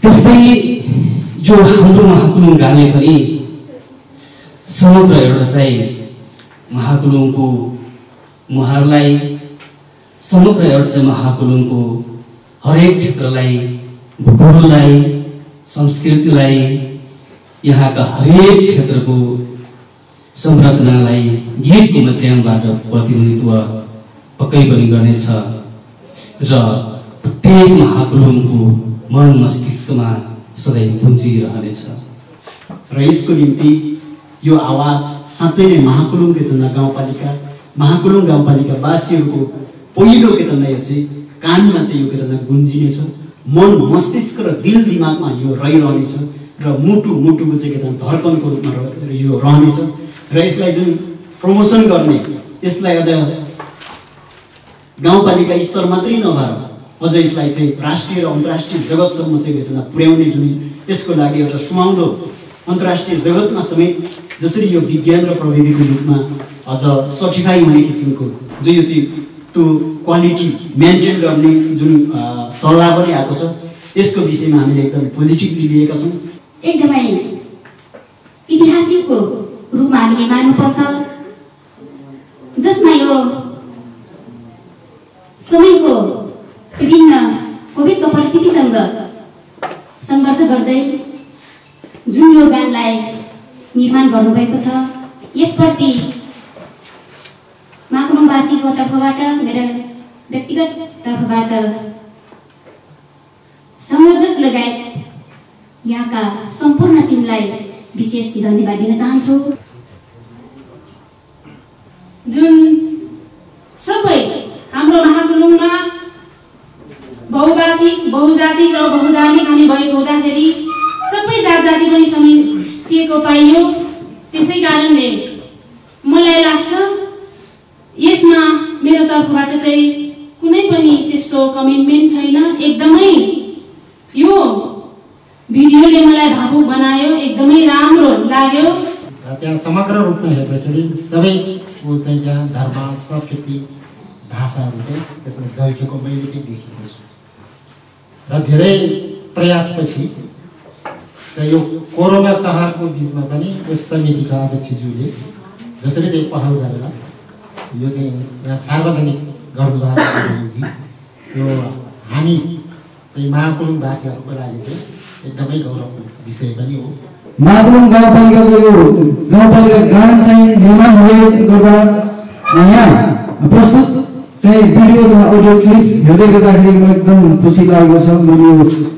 त्यस्तै जो हाम्रो महाकुलुङ गाउँले पनि समग्र एउटा चाहिँ महाकुलुङको मुहारलाई समग्र एउटा चाहिँ महाकुलुङको हरेक क्षेत्रलाई भूगोललाई संस्कृतिलाई यहाँका हरेक क्षेत्रको संरचनालाई गीतको माध्यमबाट प्रतिनिधित्व पक्कै पनि गर्नेछ र प्रत्येक महाकुलुङको मन मस्तिष्कमा सधैँ गुन्जिरहनेछ र यसको निम्ति यो आवाज साँच्चै नै महाकुलुङ केतन गाउँपालिका महाकुलुङ गाउँपालिका वासीहरूको पहिलो केतन यो चाहिँ कानमा चाहिँ यो केतन गुन्जिनेछ मन मस्तिष्क र दिल दिमागमा यो रहिरहनेछ र मुटु मुटुको चाहिँ केतन धड्कनको रूपमा यो रहनेछ र यसलाई जुन प्रमोसन गर्ने यसलाई अझ गाउँपालिका स्तर मात्रै नभएर अझ यसलाई चाहिँ राष्ट्रिय र अन्तर्राष्ट्रिय जगतसम्म चाहिँ केतन पुर्याउने जुन यसको लागि एउटा सुहाउँदो अन्तर्राष्ट्रिय जगतमा समेत जसरी यो विज्ञान र प्रविधिको रूपमा अझ सर्टिफाई हुने किसिमको जो यो चाहिँ त्यो क्वालिटी मेन्टेन गर्ने जुन सल्लाह पनि आएको छ यसको विषयमा हामीले एकदम पोजिटिभली लिएका छौँ। एकदमै ऐतिहासिकको रूपमा हामीले मान्नुपर्छ जसमा यो समयको विभिन्न कोभिडको परिस्थितिसँग सङ्घर्ष गर्दै जुन यो गानलाई निर्माण गर्नुभएको छ यसप्रति महाकुलुङवासीको तर्फबाट मेरो व्यक्तिगत तर्फबाट संयोजक लगायत यहाँका सम्पूर्ण टिमलाई विशेष धन्यवाद दिन चाहन्छु। जुन सबै हाम्रो महाकुलुङमा बहुभाषिक बहुजातिक र बहुधार्मिक हामी भएको हुँदाखेरि सबै जात जाति पनि समेटिएको पाइयो। त्यसै कारणले मलाई लाग्छ यसमा मेरो तर्फबाट चाहिँ कुनै पनि त्यस्तो कमिटमेन्ट छैन। एकदमै यो भिडियोले मलाई भावुक बनायो, एकदमै राम्रो लाग्यो। त्यहाँ समग्र रूपमा हेर्दाखेरि सबैको चाहिँ त्यहाँ धर्म संस्कृति भाषाहरू चाहिँ त्यसमा झल्केको मैले चाहिँ देखेको छु र धेरै प्रयासपछि चाहिँ यो कोरोना कहरको बिचमा पनि यस समितिका अध्यक्षज्यूले जसरी चाहिँ पहल गरेर यो चाहिँ यहाँ सार्वजनिक गर्नुभएको यो हामी चाहिँ महाकुलुङवासीहरूको लागि चाहिँ एकदमै गौरवको विषय पनि हो। महाकुलुङ गाउँपालिकाको यो गाउँपालिका गान चाहिँ निर्माण हुँदै गर्दा यहाँ प्रस्तुत चाहिँ भिडियो तथा अडियो क्लिप हेर्दै गर्दाखेरि मलाई एकदम खुसी लागेको छ। मैले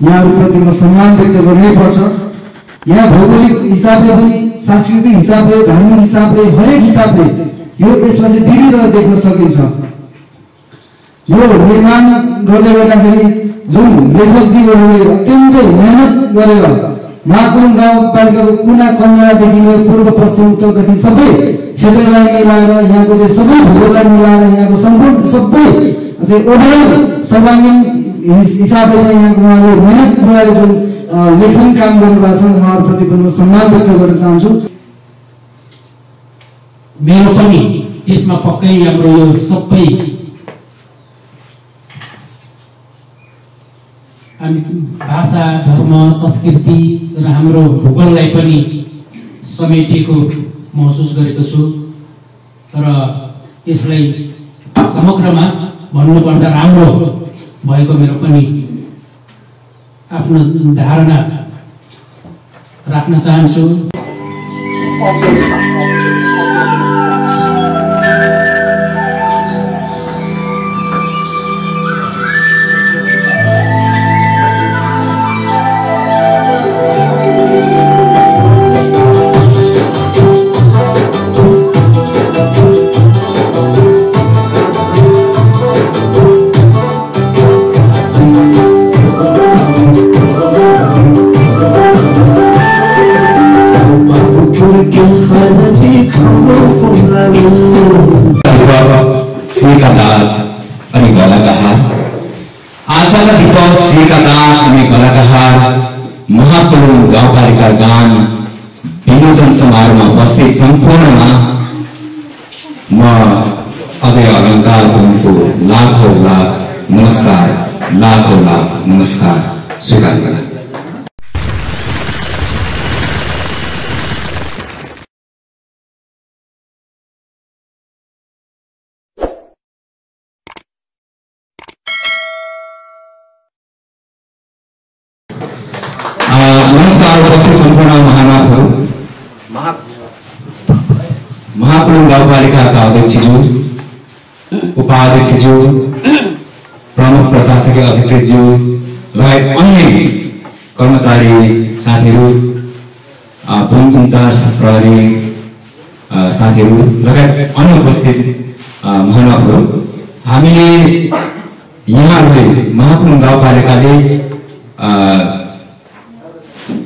यहाँहरूप्रति म सम्मान व्यक्त गर्नै पर्छ। यहाँ भौगोलिक हिसाबले पनि सांस्कृतिक हिसाबले धार्मिक हिसाबले हरेक हिसाबले यो यसमा चाहिँ विविधता देख्न सकिन्छ। यो निर्माण गर्दै गर्दाखेरि जुन लेखकजीहरूले अत्यन्तै मेहनत गरेर महाकुलुङ गाउँपालिकाको कुना कन्यादेखि पूर्व पश्चिम उत्तरदेखि सबै क्षेत्रलाई मिलाएर यहाँको चाहिँ सबै भूगोललाई मिलाएर यहाँको सम्पूर्ण सबै चाहिँ ओभरअल सर्वाङ्गीन हिसाबले चाहिँ यहाँको उहाँले मेहनत गरेर जुन लेखन काम गर्नुभएको छ उहाँहरूप्रति पनि सम्मान व्यक्त गर्न चाहन्छु। मेरो पनि त्यसमा पक्कै हाम्रो यो सबै हामी भाषा धर्म संस्कृति र हाम्रो भूगोललाई पनि समेटिएको महसुस गरेको छु र यसलाई समग्रमा भन्नुपर्दा राम्रो भएको मेरो पनि आफ्नो धारणा राख्न चाहन्छु। अनि गलाकहार आशाका दीपक श्रीकादास अनि गलाकहार महाकुलुङ गाउँपालिका गान विमोचन समारोहमा उपस्थित सम्पूर्णमा म अजय अलङ्कार गुरुङको लाखौं लाख नमस्कार स्वीकार गरा। उपस्थित सम्पूर्ण महानुभावहरू, महाकुलुङ गाउँपालिकाका अध्यक्षज्यू, उपाध्यक्षज्यू, प्रमुख प्रशासकीय अधिकृतज्यू लगायत अन्य कर्मचारी साथीहरू, पुलिस इन्चार्ज प्रहरी साथीहरू लगायत अन्य उपस्थित महानुभावहरू, हामीले यहाँहरूले महाकुलुङ गाउँपालिकाले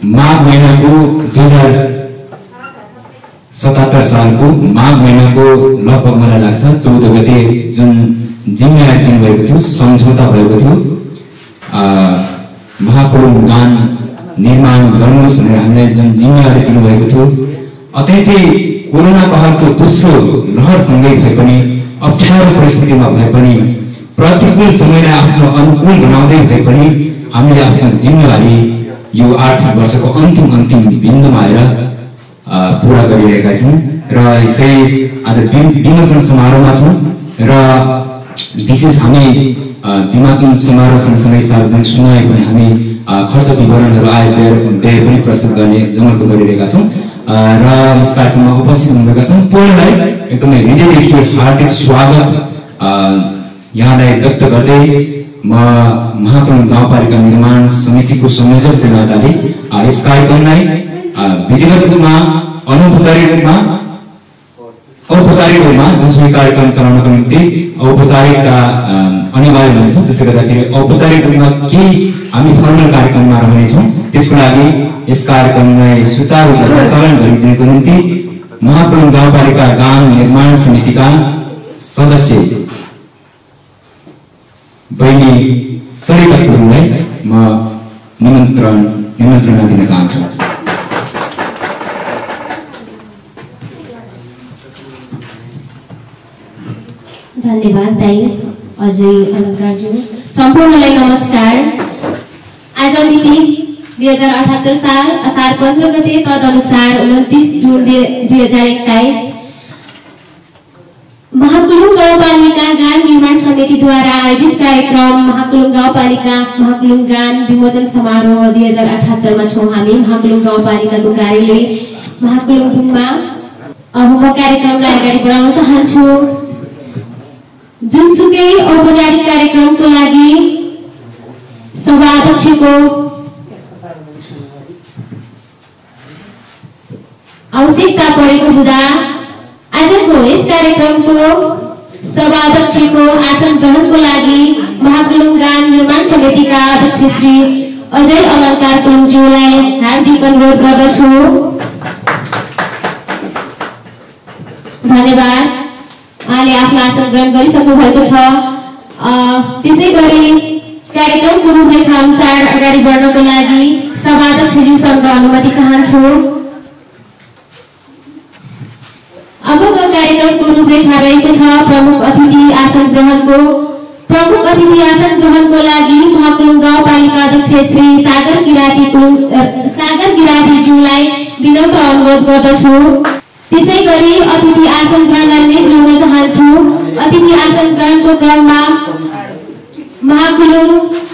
माघ महिनाको 2077 सालको माघ महिनाको लगभग मलाई लाग्छ 14 गते जुन जिम्मेवारी दिनुभएको थियो, सम्झौता भएको थियो महाकुलुङ गान निर्माण गर्नुहोस् भनेर हामीलाई जुन जिम्मेवारी दिनुभएको थियो, अत्यन्तै कोरोना कालको दोस्रो लहरसँगै भए पनि अप्ठ्यारो परिस्थितिमा भए पनि प्रतिकूल समयलाई आफ्नो अनुकूल बनाउँदै भए पनि हामीले आफ्नो जिम्मेवारी यो आर्थिक वर्षको अन्तिम बिन्दुमा आएर पूरा गरिरहेका छौँ र यसै आज विमोचन समारोहमा छौँ र विशेष हामी विमोचन समारोह सँगसँगै सार्वजनिक सुनवाई पनि हामी खर्च विवरणहरू आय व्यय पनि प्रस्तुत गर्ने जमर्को गरिरहेका छौँ र यस कार्यक्रममा उपस्थित हुनुभएका सम्पूर्णलाई एकदमै हृदयदेखि हार्दिक स्वागत यहाँलाई व्यक्त गर्दै म महाकुलुङ गाउँपालिका निर्माण समितिको संयोजकको नाताले यस कार्यक्रमलाई विधिगत रूपमा औपचारिक रूपमा जुनसुकै कार्यक्रम चलाउनको निम्ति औपचारिकता अनिवार्य हुन्छ, जसले गर्दाखेरि औपचारिक रूपमा केही हामी फर्मल कार्यक्रममा रहनेछौँ। त्यसको लागि यस कार्यक्रमलाई सुचारू रूपमा सञ्चालन गरिदिनको निम्ति महाकुलुङ गाउँपालिका गान निर्माण समितिका सदस्य बहिनी सरिता गुरुङलाई म निमन्त्रणा दिन चाहन्छु। धन्यवाद दाई अजय अलङ्कारज्यू। सम्पूर्णलाई नमस्कार। आज मिति 2078 साल असार 15 गते तदनुसार 29 जुन 2021 महाकुलुङ गाउँपालिका गान निर्माण समितिद्वारा आयोजित कार्यक्रम महाकुलुङ गाउँपालिका महाकुलुङ गान विमोचन समारोह 2078 मा छौँ हामी महाकुलुङ गाउँपालिकाको कार्यालय महाकुलुङमा। अब म कार्यक्रमलाई अगाडि बढाउन चाहन्छु। जुनसुकै औपचारिक कार्यक्रमको लागि सभाध्यक्षको आवश्यकता परेको हुँदा आजको यस कार्यक्रमको सभाध्यक्षको आसन ग्रहणको लागि महाकुलुङ गान निर्माण समितिका अध्यक्ष श्री अजय अलङ्कार गुरुङज्यूलाई हार्दिक अनुरोध गर्दछु। धन्यवाद। उहाँले आफ्नो आसन ग्रहण गरिसक्नु भएको छ। त्यसै गरी कार्यक्रमको रूपरेखा अनुसार अगाडि बढ्नको लागि सभाध्यक्षज्यूसँग अनुमति चाहन्छु। अबको कार्यक्रमको रूपरेखा रहेको छ प्रमुख अतिथि आसन ग्रहणको। प्रमुख अतिथि आसन ग्रहणको लागि महाकुलुङ गाउँपालिका अध्यक्ष श्री सागर किरातीज्यूलाई विनम्र अनुरोध गर्दछु। त्यसै गरी अतिथि आसन ग्रहण गर्ने जोड्न चाहन्छु। अतिथि आसन ग्रहणको क्रममा महाकुलुङ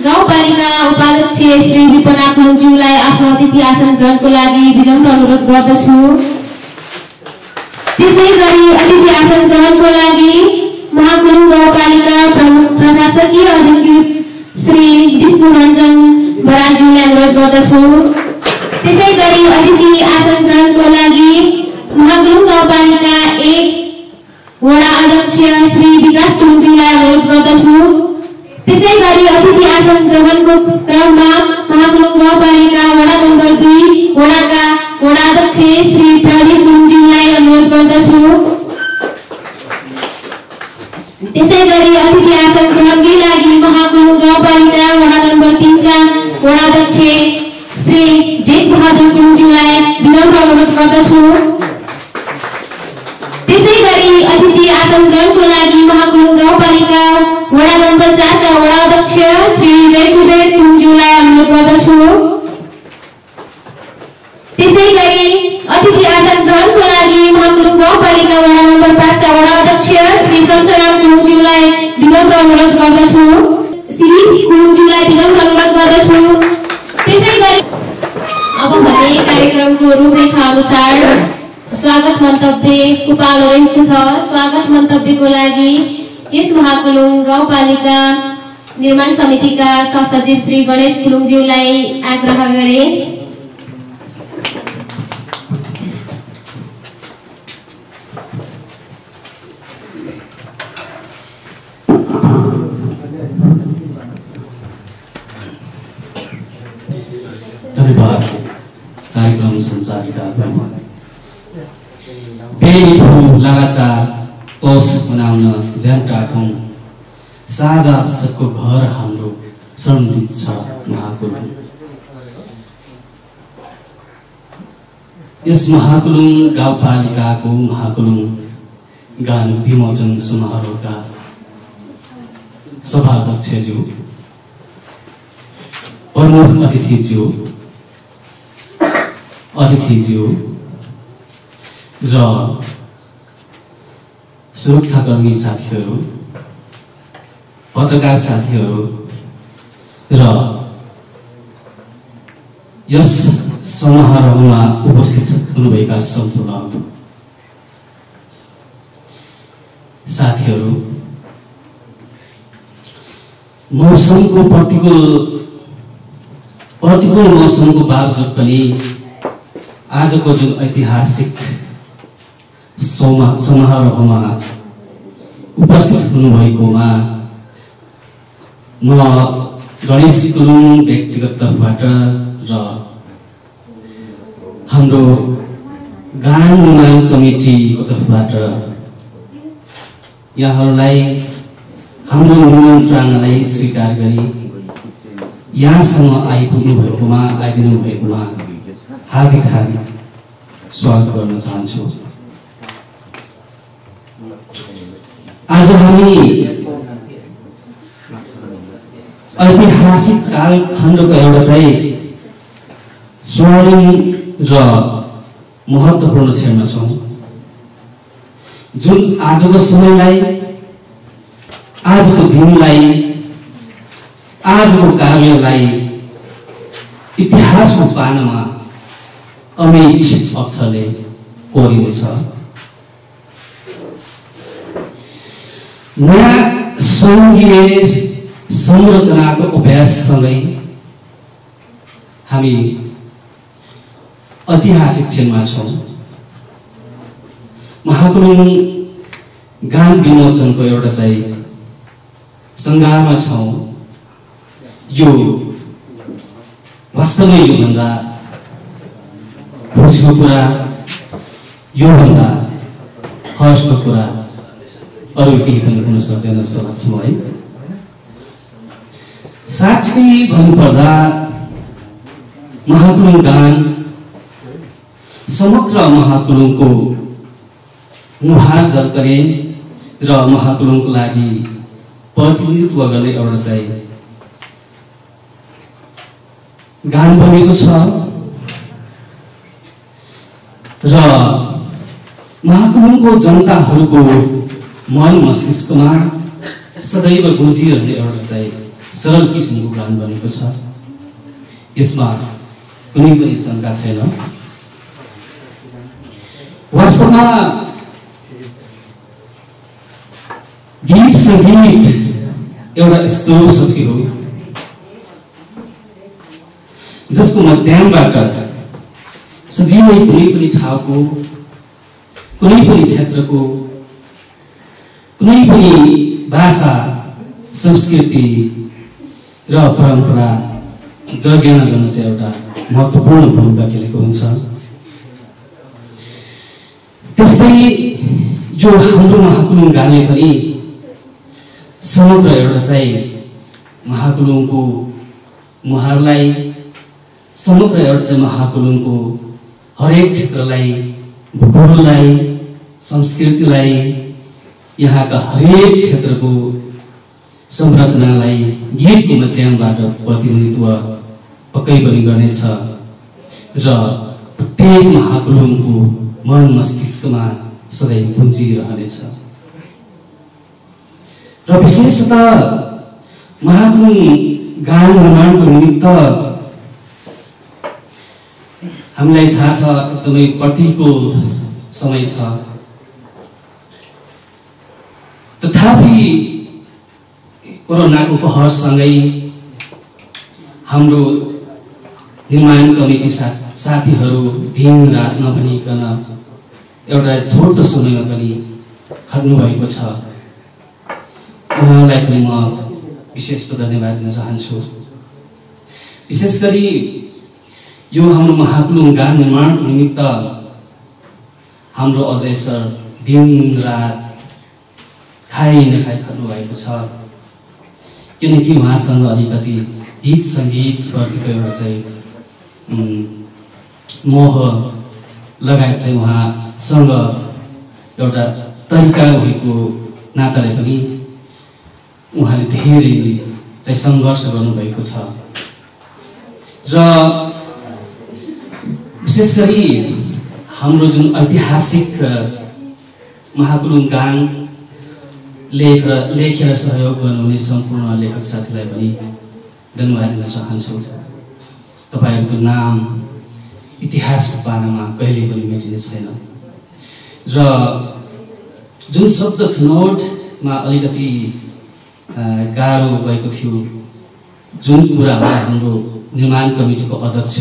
गाउँपालिका उपाध्यक्ष श्री विपना गुरुङज्यूलाई आफ्नो अतिथि आसन ग्रहणको लागि विनम्र अनुरोध गर्दछु। त्यसै गरी अतिथि आसन ग्रहणको लागि महाकुलुङ गाउँपालिका प्रमुख प्रशासकीय अधिकृत श्री विष्णुरञ्जन बरालज्यूलाई अनुरोध गर्दछु। त्यसै गरी अतिथि आसन ग्रहणको लागि महाकुलुङ गाउँपालिका 1 वडा अध्यक्ष श्री विकास गुरुङज्यूलाई अनुरोध गर्दछु। त्यसै गरी अतिथि आसन ग्रहणको क्रममा महाकुलुङ गाउँपालिका वडा नम्बर 2 वडाका वडा अध्यक्ष श्री प्रदीप गुरुङज्यूलाई अनुरोध गर्दछु। त्यसै गरी अतिथि आसन ग्रहणकै लागि महाकुलुङ गाउँपालिका वडा नम्बर 3 का वडा अध्यक्ष श्री जेठ बहादुर गुरुङज्यूलाई विनम्र अनुरोध गर्दछु। त्यसै गरी अतिथि आसन ग्रहणको लागि महाकुलुङ गाउँपालिका वडा नम्बर 4 का वडा अध्यक्ष श्री जयकुबेर गुरुङज्यूलाई अनुरोध गर्दछु। त्यसै गरी अतिथि आसन ग्रहणको लागि महाकुलुङ गाउँपालिका वडा नम्बर 5 का वडा अध्यक्ष श्री सञ्चराम गुरुङज्यूलाई विनम्र अनुरोध गर्दछु। श्री गुरुङज्यूलाई विनम्र अनुरोध गर्दछु। त्यसै गरी अब भने कार्यक्रमको रूपरेखा अनुसार स्वागत मन्तव्यको पालो रहेको छ। स्वागत मन्तव्यको लागि यस महाकुलुङ गाउँपालिका निर्माण समितिका सहसचिव श्री गणेश कुलुङज्यूलाई आग्रह गरे। धन्यवाद कार्यक्रम सञ्चालिका बेलिफु लगातार तोस बनाउन ज्यानकाटौँ साझा सबको घर हाम्रो सम्मिलित छ महाकुलुङ। यस महाकुलुङ गाउँपालिकाको महाकुलुङ गान विमोचन समारोहका सभाध्यक्षज्यू, प्रमुख अतिथिज्यू र सुरक्षाकर्मी साथीहरू, पत्रकार साथीहरू र यस समारोहमा उपस्थित हुनुभएका सम्पूर्ण साथीहरू, मौसमको प्रतिकूल मौसमको बावजुद पनि आजको जुन ऐतिहासिक समारोहमा उपस्थित हुनुभएकोमा म गणेश कुलुङ व्यक्तिगत तर्फबाट र हाम्रो गान निर्माण कमिटीको तर्फबाट यहाँहरूलाई हाम्रो निमन्त्रणालाई स्वीकार गरी यहाँसम्म आइदिनु भएकोमा हार्दिक स्वागत गर्न चाहन्छु। आज हामी ऐतिहासिक कालखण्डको एउटा चाहिँ स्वर्णिम र महत्त्वपूर्ण क्षणमा छौँ, जुन आजको समयलाई, आजको दिनलाई, आजको कार्यलाई इतिहासको पानामा अमिट अक्षरले कोरिनेछ। नयाँ सङ्घीय संरचनाको अभ्याससँगै हामी ऐतिहासिक क्षणमा छौँ। महाकुलुङ गान विमोचनको एउटा चाहिँ सङ्घारमा छौँ। यो वास्तवमै योभन्दा खुसीको कुरा, योभन्दा हर्षको कुरा अरू केही पनि हुन सक्दैन जस्तो लाग्छ मलाई। साँच्चै भन्नुपर्दा महाकुलुङ गान समग्र महाकुलुङको मुहार झल्कने र महाकुलुङको लागि प्रतिनिधित्व गर्ने एउटा चाहिँ गान बनेको छ र महाकुलुङको जनताहरूको मन मस्तिष्कमा सदैव गुन्जिरहने एउटा चाहिँ सरल किसिमको गान बनेको छ। यसमा कुनै पनि शङ्का छैन। वास्तवमा गीत सङ्गीत एउटा यस्तो शक्ति हो जसको माध्यमबाट सजिलै कुनै पनि ठाउँको, कुनै पनि क्षेत्रको, कुनै पनि भाषा, संस्कृति र परम्परा जर्गेना गर्न चाहिँ एउटा महत्त्वपूर्ण भूमिका खेलेको हुन्छ। त्यस्तै यो हाम्रो महाकुलुङ गानले पनि समग्र एउटा चाहिँ महाकुलुङको मुहारलाई, समग्र एउटा चाहिँ महाकुलुङको हरेक क्षेत्रलाई, भूगोललाई, संस्कृतिलाई, यहाँका हरेक क्षेत्रको संरचनालाई गीतको माध्यमबाट प्रतिनिधित्व पक्कै पनि गर्नेछ र प्रत्येक महाकुलुङको मन मस्तिष्कमा सधैँ गुन्जिरहनेछ। र विशेषतः महाकुलुङ गान निर्माणको निमित्त हामीलाई थाहा छ एकदमै प्रतिको समय छ, तथापि कोरोनाको कहरसँगै हाम्रो निर्माण कमिटी साथीहरू दिन रात नभनिकन एउटा छोटो समयमा पनि खट्नु भएको छ। उहाँहरूलाई पनि म विशेष धन्यवाद दिन चाहन्छु। विशेष गरी यो हाम्रो महाकुलुङ गाउँ निर्माणको निमित्त हाम्रो अजय सर दिन रात खाइ नखाइ खट्नु भएको छ, किनकि उहाँसँग अलिकति गीत सङ्गीतप्रतिको एउटा चाहिँ मोह लगायत चाहिँ उहाँसँग एउटा तरिका भएको नाताले पनि उहाँले धेरै चाहिँ सङ्घर्ष गर्नुभएको छ। र विशेष गरी हाम्रो जुन ऐतिहासिक महाकुलुङ गान लेखेर सहयोग गर्नुहुने सम्पूर्ण लेखक साथीलाई पनि धन्यवाद दिन चाहन्छु। तपाईँहरूको नाम इतिहासको पानामा कहिले पनि मेटिने छैन। र जुन शब्द छनौटमा अलिकति गाह्रो भएको थियो, जुन कुरामा हाम्रो निर्माण कमिटीको अध्यक्ष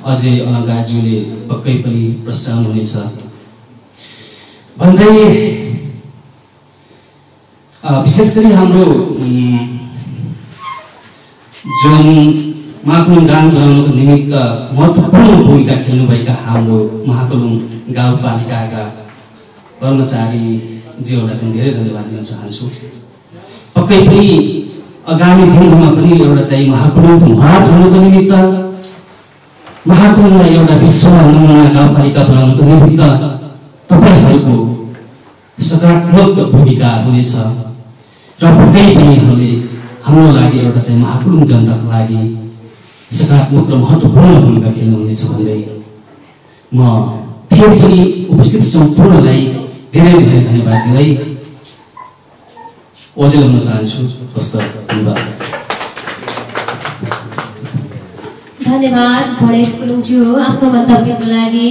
अजय अलङ्कारज्यूले पक्कै पनि प्रस्ताउनुहुनेछ भन्दै विशेष गरी हाम्रो जुन महाकुलुङ गाउँ गराउनको निमित्त महत्त्वपूर्ण भूमिका खेल्नुभएका हाम्रो महाकुलुङ गाउँपालिकाका कर्मचारीज्यूहरूलाई पनि धेरै धन्यवाद दिन चाहन्छु। पक्कै पनि आगामी दिनहरूमा पनि एउटा चाहिँ महाकुलुङको मुहार हुनुको निमित्त, महाकुलुङलाई एउटा विश्व नमुना गाउँपालिका बनाउनुको निमित्त तपाईँहरूको सकारात्मक भूमिका हुनेछ र पक्कै पनि हाम्रो लागि एउटा चाहिँ महाकुलुङ जनताको लागि सकारात्मक र महत्त्वपूर्ण भूमिका खेल्नुहुनेछ भन्दै म फेरि पनि उपस्थित सम्पूर्णलाई धेरै धेरै धन्यवाद दिँदै ओझेल हुन चाहन्छु। हस्त धन्यवाद। धन्यवाद गणेश कुलुङज्यू आफ्नो मन्तव्यको लागि।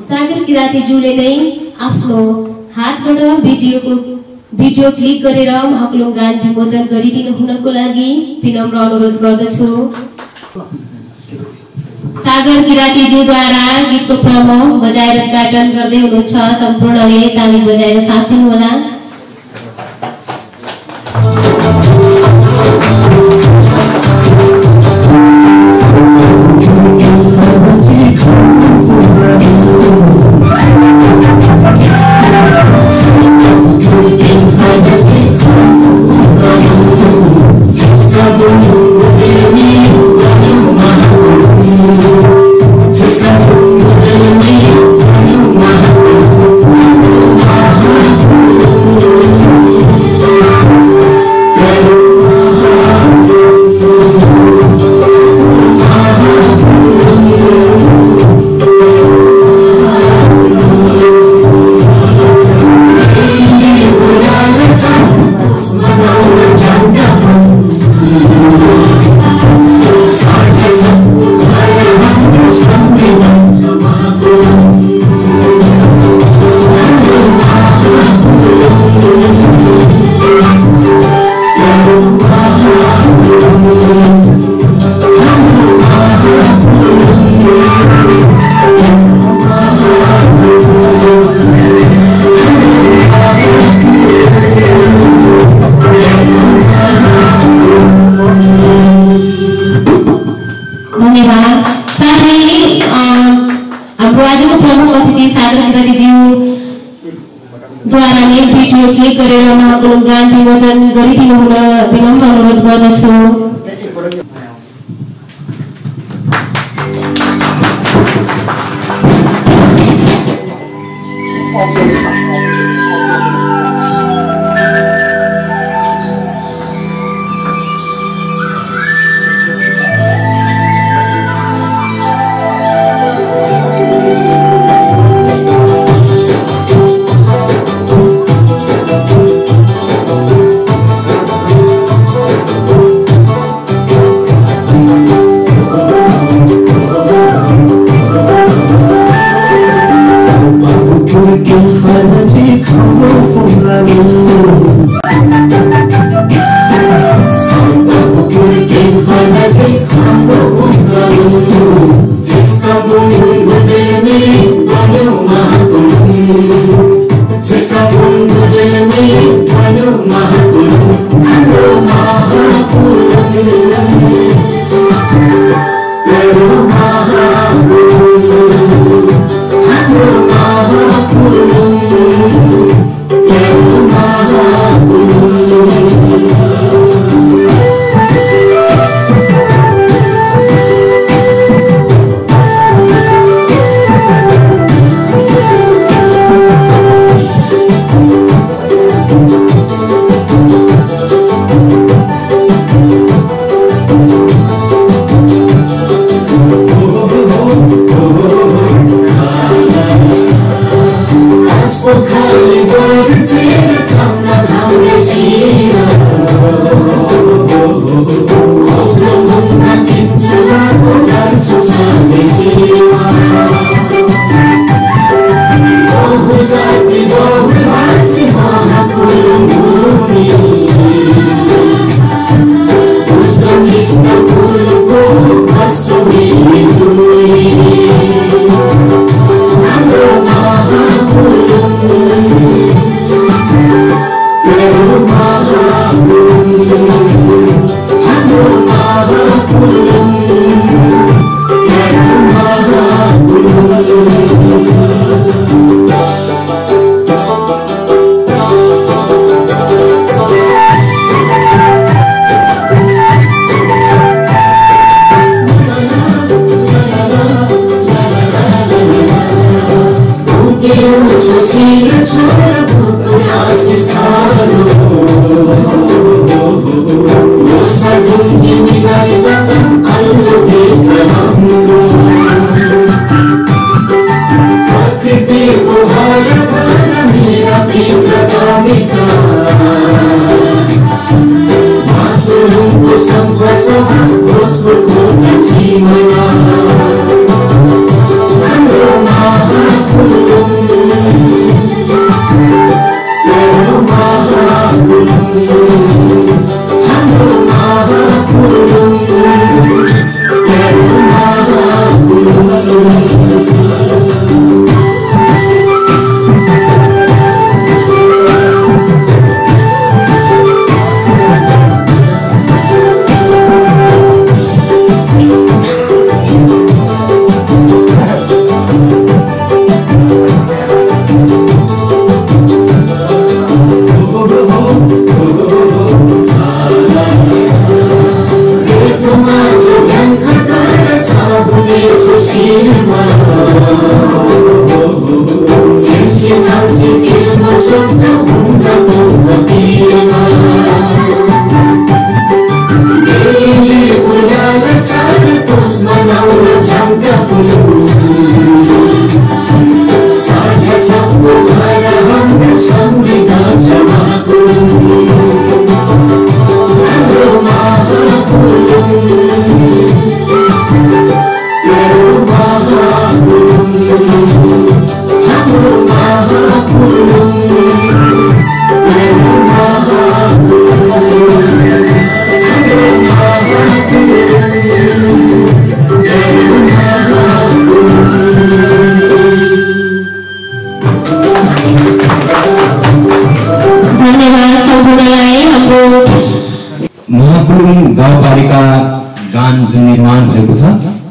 सागर किरातीज्यूले नै आफ्नो हातबाट भिडियो क्लिक गरेर महाकुलुङ गान विमोचन गरिदिनु हुनको लागि विनम्र अनुरोध गर्दछु। सागर किरातीज्यूद्वारा गीतको प्रमुख बजाएर उद्घाटन गर्दै हुनुहुन्छ। सम्पूर्णले ताली बजाएर साथ दिनुहोला। विमोचन गरिदिनु हुन विनम्र अनुरोध गर्दछु।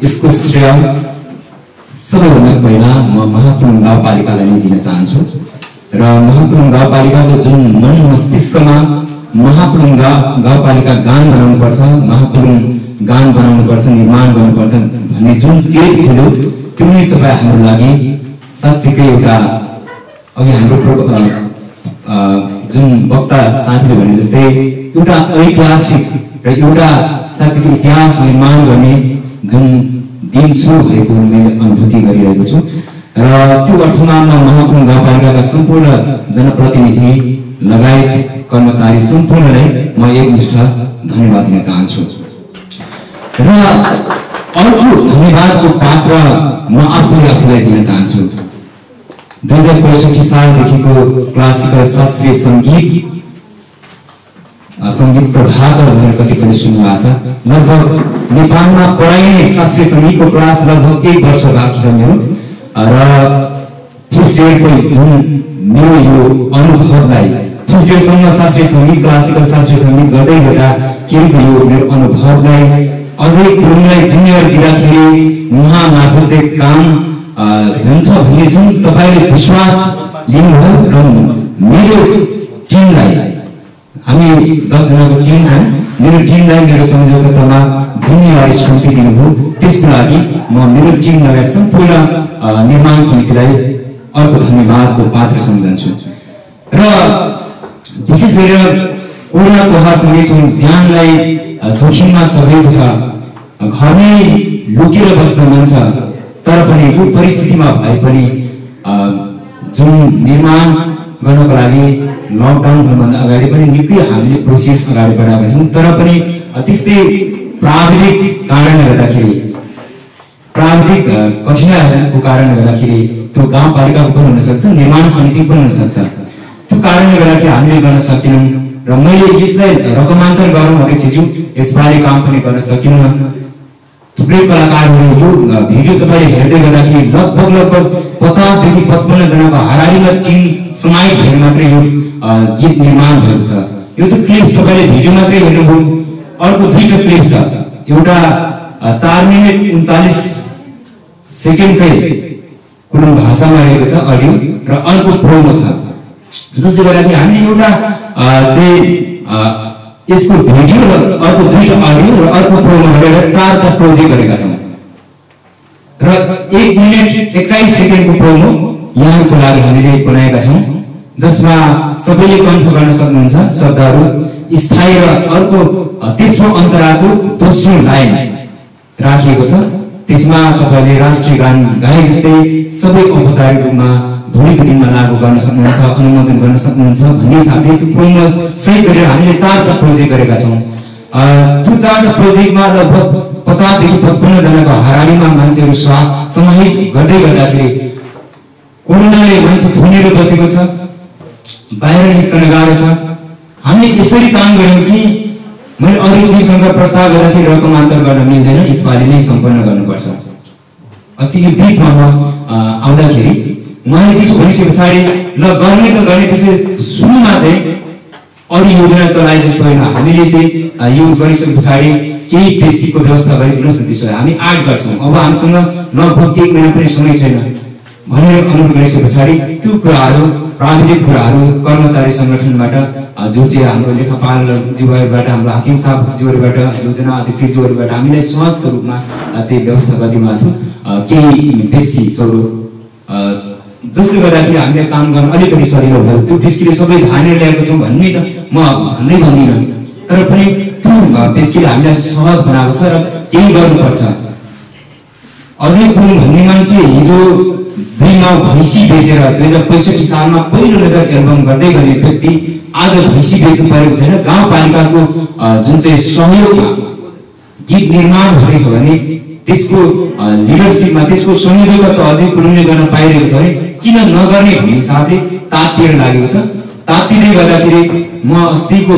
यसको श्रेय सबैभन्दा पहिला म महापुरुङ गाउँपालिकालाई नै दिन चाहन्छु र महापुरुङ गाउँपालिकाको जुन मन मस्तिष्कमा महापुरुङ गाउँपालिका गान बनाउनुपर्छ, महापुरुङ गान बनाउनुपर्छ, निर्माण गर्नुपर्छ भन्ने जुन चेत थियो त्यो नै तपाईँ हाम्रो लागि साँच्चीकै एउटा अघि हाम्रो जुन वक्ता साथीले भने जस्तै एउटा ऐतिहासिक र एउटा साँच्चीको इतिहास निर्माण गर्ने जुन दिन सुरु भएको मैले अनुभूति गरिरहेको छु र त्यो अर्थमा म महापुरुङ गाउँपालिकाका सम्पूर्ण जनप्रतिनिधि लगायत कर्मचारी सम्पूर्णलाई म एकनिष्ठ धन्यवाद दिन चाहन्छु र अर्को धन्यवादको पात्र म आफूलाई दिन चाहन्छु। 2065 सालदेखिको क्लासिकल शास्त्रीय सङ्गीत सङ्गीत प्रभाकर भनेर कतिपयले सुन्नुभएको छ। लगभग नेपालमा पढाइने शास्त्रीय सङ्गीतको क्लास लगभग 1 वर्ष बाँकी छ मेरो। र फुटबलको जुन मेरो यो अनुभवलाई फुटबलसँग शास्त्रीय सङ्गीत क्लासिकल शास्त्रीय सङ्गीत गर्दै गर्दा केहीको यो मेरो अनुभवलाई अझै कुलुङलाई जिम्मेवारी दिँदाखेरि उहाँ मार्फत चाहिँ काम हुन्छ भन्ने जुन तपाईँले विश्वास लिनुभयो र मेरो टिमलाई हामी 10 जनाको टिम छ मेरो टिमलाई मेरो संयोजकतामा जिम्मेवारी सुम्पिदिनुभयो त्यसको लागि म मेरो टिम लगायत सम्पूर्ण निर्माण समितिलाई अर्को धन्यवादको पात्र सम्झन्छु। र विशेष गरेर कोरोनाको हारसँगै छौँ ज्यानलाई जोखिममा सरेको छ घरमै लुकेर बस्न मन छ तर पनि यो परिस्थितिमा भए पनि जुन निर्माण गर्नको लागि लकडाउन हुनुभन्दा अगाडि पनि निकै हामीले प्रोसेस अगाडि बढाएका थियौँ तर पनि त्यस्तै प्राविधिक कारणले गर्दाखेरि प्राविधिक कठिनाइहरूको कारणले गर्दाखेरि त्यो गाउँपालिकाको पनि हुन सक्छ निर्माण समिति पनि हुन सक्छ त्यो कारणले गर्दाखेरि हामीले गर्न सकेनौँ र मैले यसलाई रकमान्तर गरौँ अध्यक्षज्यू यसबारे काम पनि गर्न सकिनँ। थुप्रै कलाकारहरू यो भिडियो तपाईँले हेर्दै गर्दाखेरि लगभग 50 देखि 55 जनाको हाराहारीमा टिम समाहित भएर मात्रै यो गीत निर्माण भएको छ। यो त क्लिप्स तपाईँले भिडियो मात्रै हेर्नुभयो अर्को 2टा क्लिप छ एउटा 4 मिनेट 39 सेकेन्डकै कुनै भाषामा रहेको छ अडियो र अर्को प्रोमो छ जसले गर्दाखेरि हामीले एउटा चाहिँ यसको भिडियो र अर्को 2टा अडियो र अर्को प्रोमो गरेर 4टा प्रोजेक्ट गरेका छौँ र 1 मिनेट 21 सेकेन्डको प्रोमो यहाँको लागि हामीले बनाएका छौँ जसमा सबैले कन्ट्रोल गर्न सक्नुहुन्छ शब्दहरू स्थायी र अर्को तेस्रो अन्तरालको दोस्रो लाइन राखिएको छ त्यसमा तपाईले राष्ट्रिय गान गाए जस्तै सबै औपचारिक रूपमा भोलिको दिनमा लागू गर्न सक्नुहुन्छ अनुमोदन गर्न सक्नुहुन्छ भन्ने हिसाबले त्यो प्रोमो सही गरेर हामीले 4टा प्रोजेक्ट गरेका छौँ। त्यो 4टा प्रोजेक्टमा लगभग 50 देखि 55 जनाको हाराहारीमा मान्छेहरू समाहित गर्दै गर्दाखेरि कोरोनाले मान्छे थुनेर बसेको छ बाहिर निस्कन गाह्रो छ। हामीले यसरी काम गर्यौँ कि मैले अध्यक्षसँग प्रस्ताव गर्दाखेरि रकमान्तर गर्न मिल्दैन यसपालि नै सम्पन्न गर्नुपर्छ। अस्तिको बिचमा आउँदाखेरि उहाँले त्यसो भनिसके पछाडि ल गर्ने त गर्ने त्यसै सुरुमा चाहिँ अरू योजना चलाए जस्तो होइन हामीले चाहिँ यो गरिसके पछाडि केही बेसीको व्यवस्था गरिदिनुहोस् न त्यसो हामी 8 गर्छौँ अब हामीसँग लगभग 1 महिना पनि समय छैन भनेर अनुरोध गरिसके पछाडि त्यो कुराहरू प्राविधिक कुराहरू कर्मचारी सङ्गठनबाट जो चाहिँ हाम्रो लेखापाल जीवहरूबाट हाम्रो हाकिम साहब जीवहरूबाट योजना अधिकृत जीवहरूबाट हामीलाई सहज रूपमा चाहिँ व्यवस्था गरिदिनु केही बेसी स्वरूप जसले गर्दाखेरि हामीले काम गर्न अलिकति सजिलो भयो। त्यो बेसीले सबै धानेर ल्याएको छौँ भन्ने त म भन्नै भन्दिनँ तर पनि त्यो बेसीले हामीलाई सहज बनाएको छ र केही गर्नुपर्छ। अझै कुलुङ भन्ने मान्छे हिजो 2 नाउ भैँसी बेचेर 2065 सालमा पहिलो नजर एल्बम गर्दै गर्ने व्यक्ति आज भैँसी बेच्नु परेको छैन। गाउँपालिकाको जुन चाहिँ सहयोगमा गीत निर्माण भइरहेछ भने त्यसको लिडरसिपमा त्यसको संयोजकता त अझै कुलुङले गर्न पाइरहेको छ भने किन नगर्ने भन्ने हिसाबले तातिएर लागेको छ। तातिँदै गर्दाखेरि म अस्तिको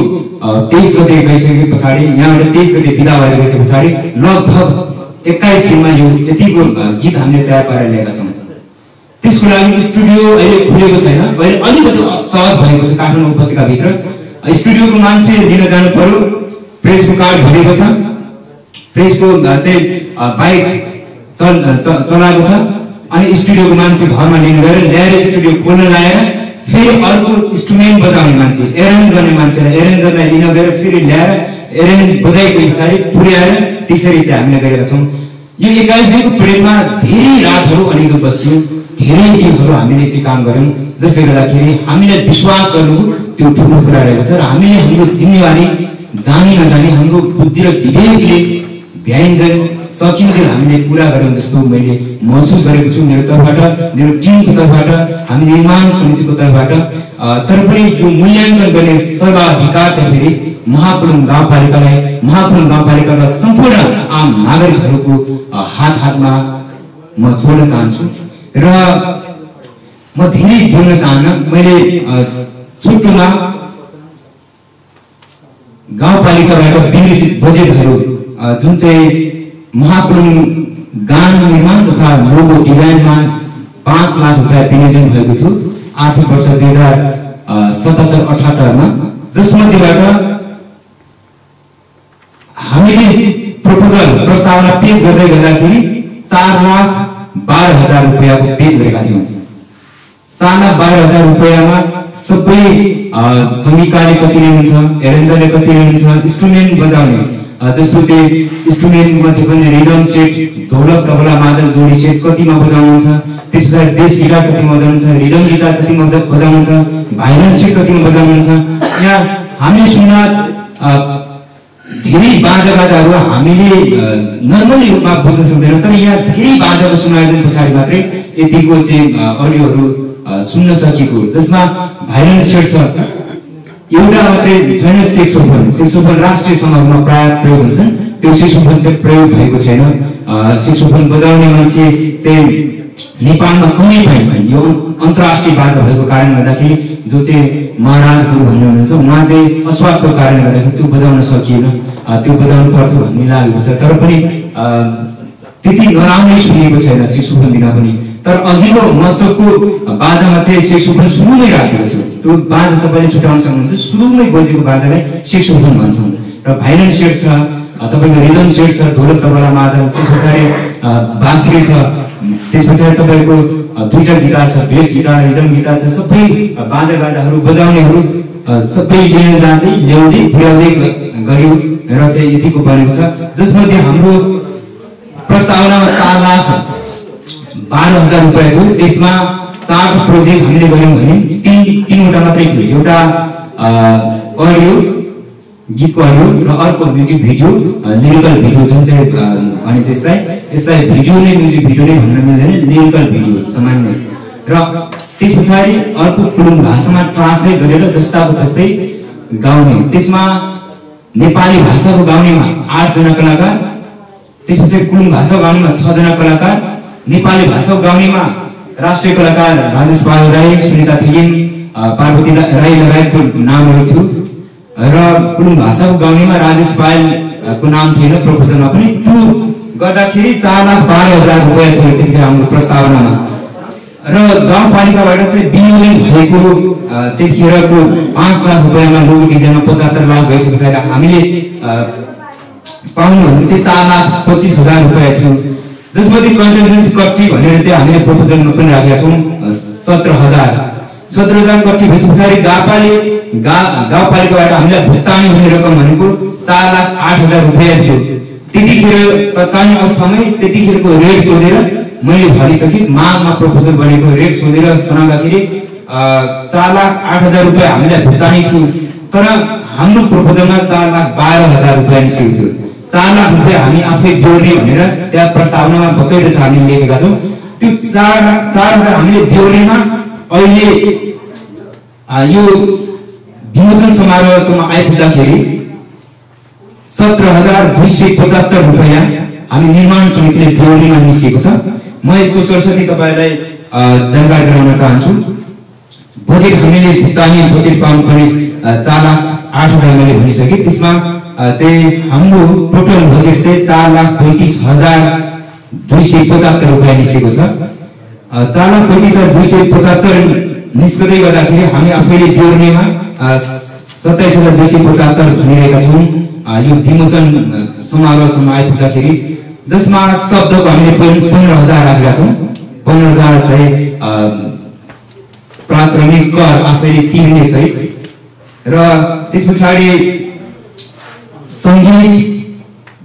23 गते गइसके पछाडि यहाँबाट 23 गते बिदा भएर गइसके पछाडि लगभग 21 दिनमा यो यतिको गीत हामीले तयार पारेर ल्याएका छौँ। त्यसको लागि स्टुडियो अहिले खुलेको छैन अहिले अलिकति सहज भएको छ काठमाडौँ उपत्यकाभित्र स्टुडियोको मान्छे लिन जानु पर्यो प्रेसको कार्ड भरेको छ प्रेसको चाहिँ बाइक चलाएको छ अनि स्टुडियोको मान्छे घरमा लिनु गएर ल्याएर स्टुडियो खोल्न लगाएर फेरि अर्को इन्स्ट्रुमेन्ट बजाउने मान्छे एरेन्ज गर्ने मान्छेलाई एरेन्जरलाई लिन गएर फेरि ल्याएर एरेन्ज बजाइसके पछाडि पुर्याएर त्यसरी चाहिँ हामीले गरेका छौँ। यो 21 दिनको पिरियडमा धेरै रातहरू अनिदो बस्यौँ धेरै दिनहरू हामीले चाहिँ काम गर्यौँ जसले गर्दाखेरि हामीलाई विश्वास गर्नु त्यो ठुलो कुरा रहेको छ र हामीले हाम्रो जिम्मेवारी जानी नजानी हाम्रो बुद्धि र विवेकले भ्याइन्जेल सकिन्जेल हामीले पुरा गर्यौँ जस्तो मैले महसुस गरेको छु मेरो तर्फबाट मेरो टिमको तर्फबाट हामी निर्माण समितिको तर्फबाट। तर पनि यो मूल्याङ्कन गर्ने सर्वाधिकार चाहिँ फेरि महाकुलुङ गाउँपालिकाका सम्पूर्ण आम नागरिकहरूको हातमा म छोड्न चाहन्छु र म धेरै बोल्न चाहन्न। मैले छोटोमा गाउँपालिकाबाट विनियोजित बजेटहरू जुन चाहिँ महाकुलुङ गान निर्माण तथा लोगो डिजाइनमा 5 लाख रुपैयाँ विनियोजन भएको थियो आर्थिक वर्ष 2077-78 जसमध्येबाट हामीले प्रपोजल प्रस्तावना पेश गर्दै गर्दाखेरि 4,12,000 रुपैयाँको पेश गरेका थियौँ। 4,12,000 रुपैयाँमा सबै सङ्गीतकारले कति लिनुहुन्छ, एरेन्जरले कति लिनुहुन्छ, इन्स्ट्रुमेन्ट बजाउने जस्तो चाहिँ इन्स्ट्रुमेन्ट मध्ये पनि रिदम सेट, ढोलक, तबला, मादल जोडी सेट कतिमा बजाउनुहुन्छ, त्यसपछि बेस गिटार कतिमा बजाउनुहुन्छ, रिदम गिटार कतिमा बजाउनुहुन्छ, भाइलिन सेट कतिमा बजाउनुहुन्छ। यहाँ हामीले सुन्न धेरै बाजागाजाहरू हामीले नर्मली रूपमा बुझ्न सक्दैनौँ, तर यहाँ धेरै बाजाको समायोजन पछाडि मात्रै यतिको चाहिँ अडियोहरू सुन्न सकिएको, जसमा भाइलिन सेट छ, एउटा मात्रै छैन सेक्सोफोन राष्ट्रिय समारोहमा प्राय प्रयोग हुन्छन्, त्यो सेक्सोफोन चाहिँ प्रयोग भएको छैन। सेक्सोफोन बजाउने मान्छे चाहिँ नेपालमा कमै पाइन्छन्। यो अन्तर्राष्ट्रिय बाजा भएको कारणले गर्दाखेरि जो चाहिँ महाराज गुरु भन्ने हुनुहुन्छ उहाँ चाहिँ अस्वास्थ्यको कारणले गर्दाखेरि त्यो बजाउन सकिएन, त्यो बजाउनु पर्थ्यो भन्ने लागेको छ। तर पनि त्यति नराम्रै सुनिएको छैन सेक्सोफोन बिना पनि। तर अघिल्लो महोत्सवको बाजामा चाहिँ सेक्सोफोन सुरुमै राखेको छु, त्यो बाजा तपाईँले छुट्याउन सक्नुहुन्छ। सुरुमै बजेको बाजालाई सेक्सोफोन भन्छौँ। र भाइलिन सेट छ, तपाईँको रिदम सेट छ, ढोलक, तबला, मादल, त्यस पछाडि बाँसुरी छ, त्यस पछाडि तपाईँको 2टा गिटार छ, बेस गिटार, रिदम गिटार छ, सबै बाजागाजाहरू बजाउनेहरू सबै लिएर जाँदै ल्याउँदै पुर्याउँदै गऱ्यौँ र चाहिँ यतिको बनेको छ। जसमध्ये हाम्रो प्रस्तावनामा 4,12,000 रुपैयाँ थियो, त्यसमा 4 प्रोजेक्ट हामीले गऱ्यौँ भने तीनवटा मात्रै थियो। एउटा अडियो गीतको अडियो र अर्को म्युजिक भिडियो, लिरिकल भिडियो जुन चाहिँ भने चाहिँ यसलाई भिडियो नै म्युजिक भिडियो नै भन्न मिल्दैन, लिरिकल भिडियो सामान्य। र त्यस पछाडि अर्को कुलुङ भाषामा ट्रान्सलेट गरेर जस्ताको त्यस्तै गाउने, त्यसमा नेपाली भाषाको गाउनेमा 8 जना कलाकार, त्यसपछि कुलुङ भाषा गाउनेमा 6 जना कलाकार, नेपाली भाषाको गाउनेमा राष्ट्रिय कलाकार राजेश बहादुर राई, सुनिता थिलिङ, पार्वती राई लगायतको नामहरू थियो। र कुलुङ भाषाको गाउनेमा राजेश पायलको नाम थिएन प्रपोजलमा पनि। त्यो गर्दाखेरि 4,12,000 रुपैयाँ थियो त्यतिखेर हाम्रो प्रस्तावनामा। र गाउँपालिकाबाट चाहिँ विनियोजन भएको त्यतिखेरको 5 लाख रुपैयाँमा लोगो डिजाइनमा 75 लाख भइसके पछाडि हामीले पाउनु भनेको चाहिँ 4,25,000 रुपैयाँ थियो, जसमध्ये कन्टिजेन्सी कट्टी भनेर चाहिँ हामीले प्रपोजलमा पनि राखेका छौँ 17,000 कट्टी भएपछि पछाडि गाउँपालिकाबाट हामीलाई भुक्तानी हुने रकम भनेको 4,08,000 रुपैयाँ थियो। त्यतिखेर तत्कालीन अवस्थामै त्यतिखेरको रेट सोधेर मैले भनिसकेँ, मागमा प्रपोजल बनेको रेट सोधेर बनाउँदाखेरि 4,08,000 रुपैयाँ हामीलाई भुक्तानी थियो। तर हाम्रो प्रपोजलमा 4,12,000 रुपैयाँ निस्केको थियो। 4 लाख रुपैयाँ हामी आफै बेहोर्ने भनेर त्यहाँ प्रस्तावनामा बकाइदा छ हामीले लेखेका छौँ। त्यो 4,000 हामीले बेहोर्नेमा अहिले यो विमोचन समारोहसम्म आइपुग्दाखेरि 17,275 रुपैयाँ हामी निर्माण समितिले बेहोर्नेमा निस्केको छ। म यसको सरस्वती तपाईँलाई जानकारी गराउन चाहन्छु। बजेट हामीले भुक्तानी बजेट पाउनुपर्ने 4,08,000 मैले भनिसकेँ। त्यसमा चाहिँ हाम्रो टोटल बजेट चाहिँ 4,35,275 रुपैयाँ निस्केको छ। 4,35,275 निस्कदै गर्दाखेरि हामी आफैले बेहोर्नेमा 27,275 भनिरहेका छौँ यो विमोचन समारोहसम्म आइपुग्दाखेरि, जसमा शब्दको हामीले 15,000 राखेका छौँ। 15,000 चाहिँ प्राथमिक कर आफैले तिर्ने सहित। र त्यस पछाडि सङ्गीत,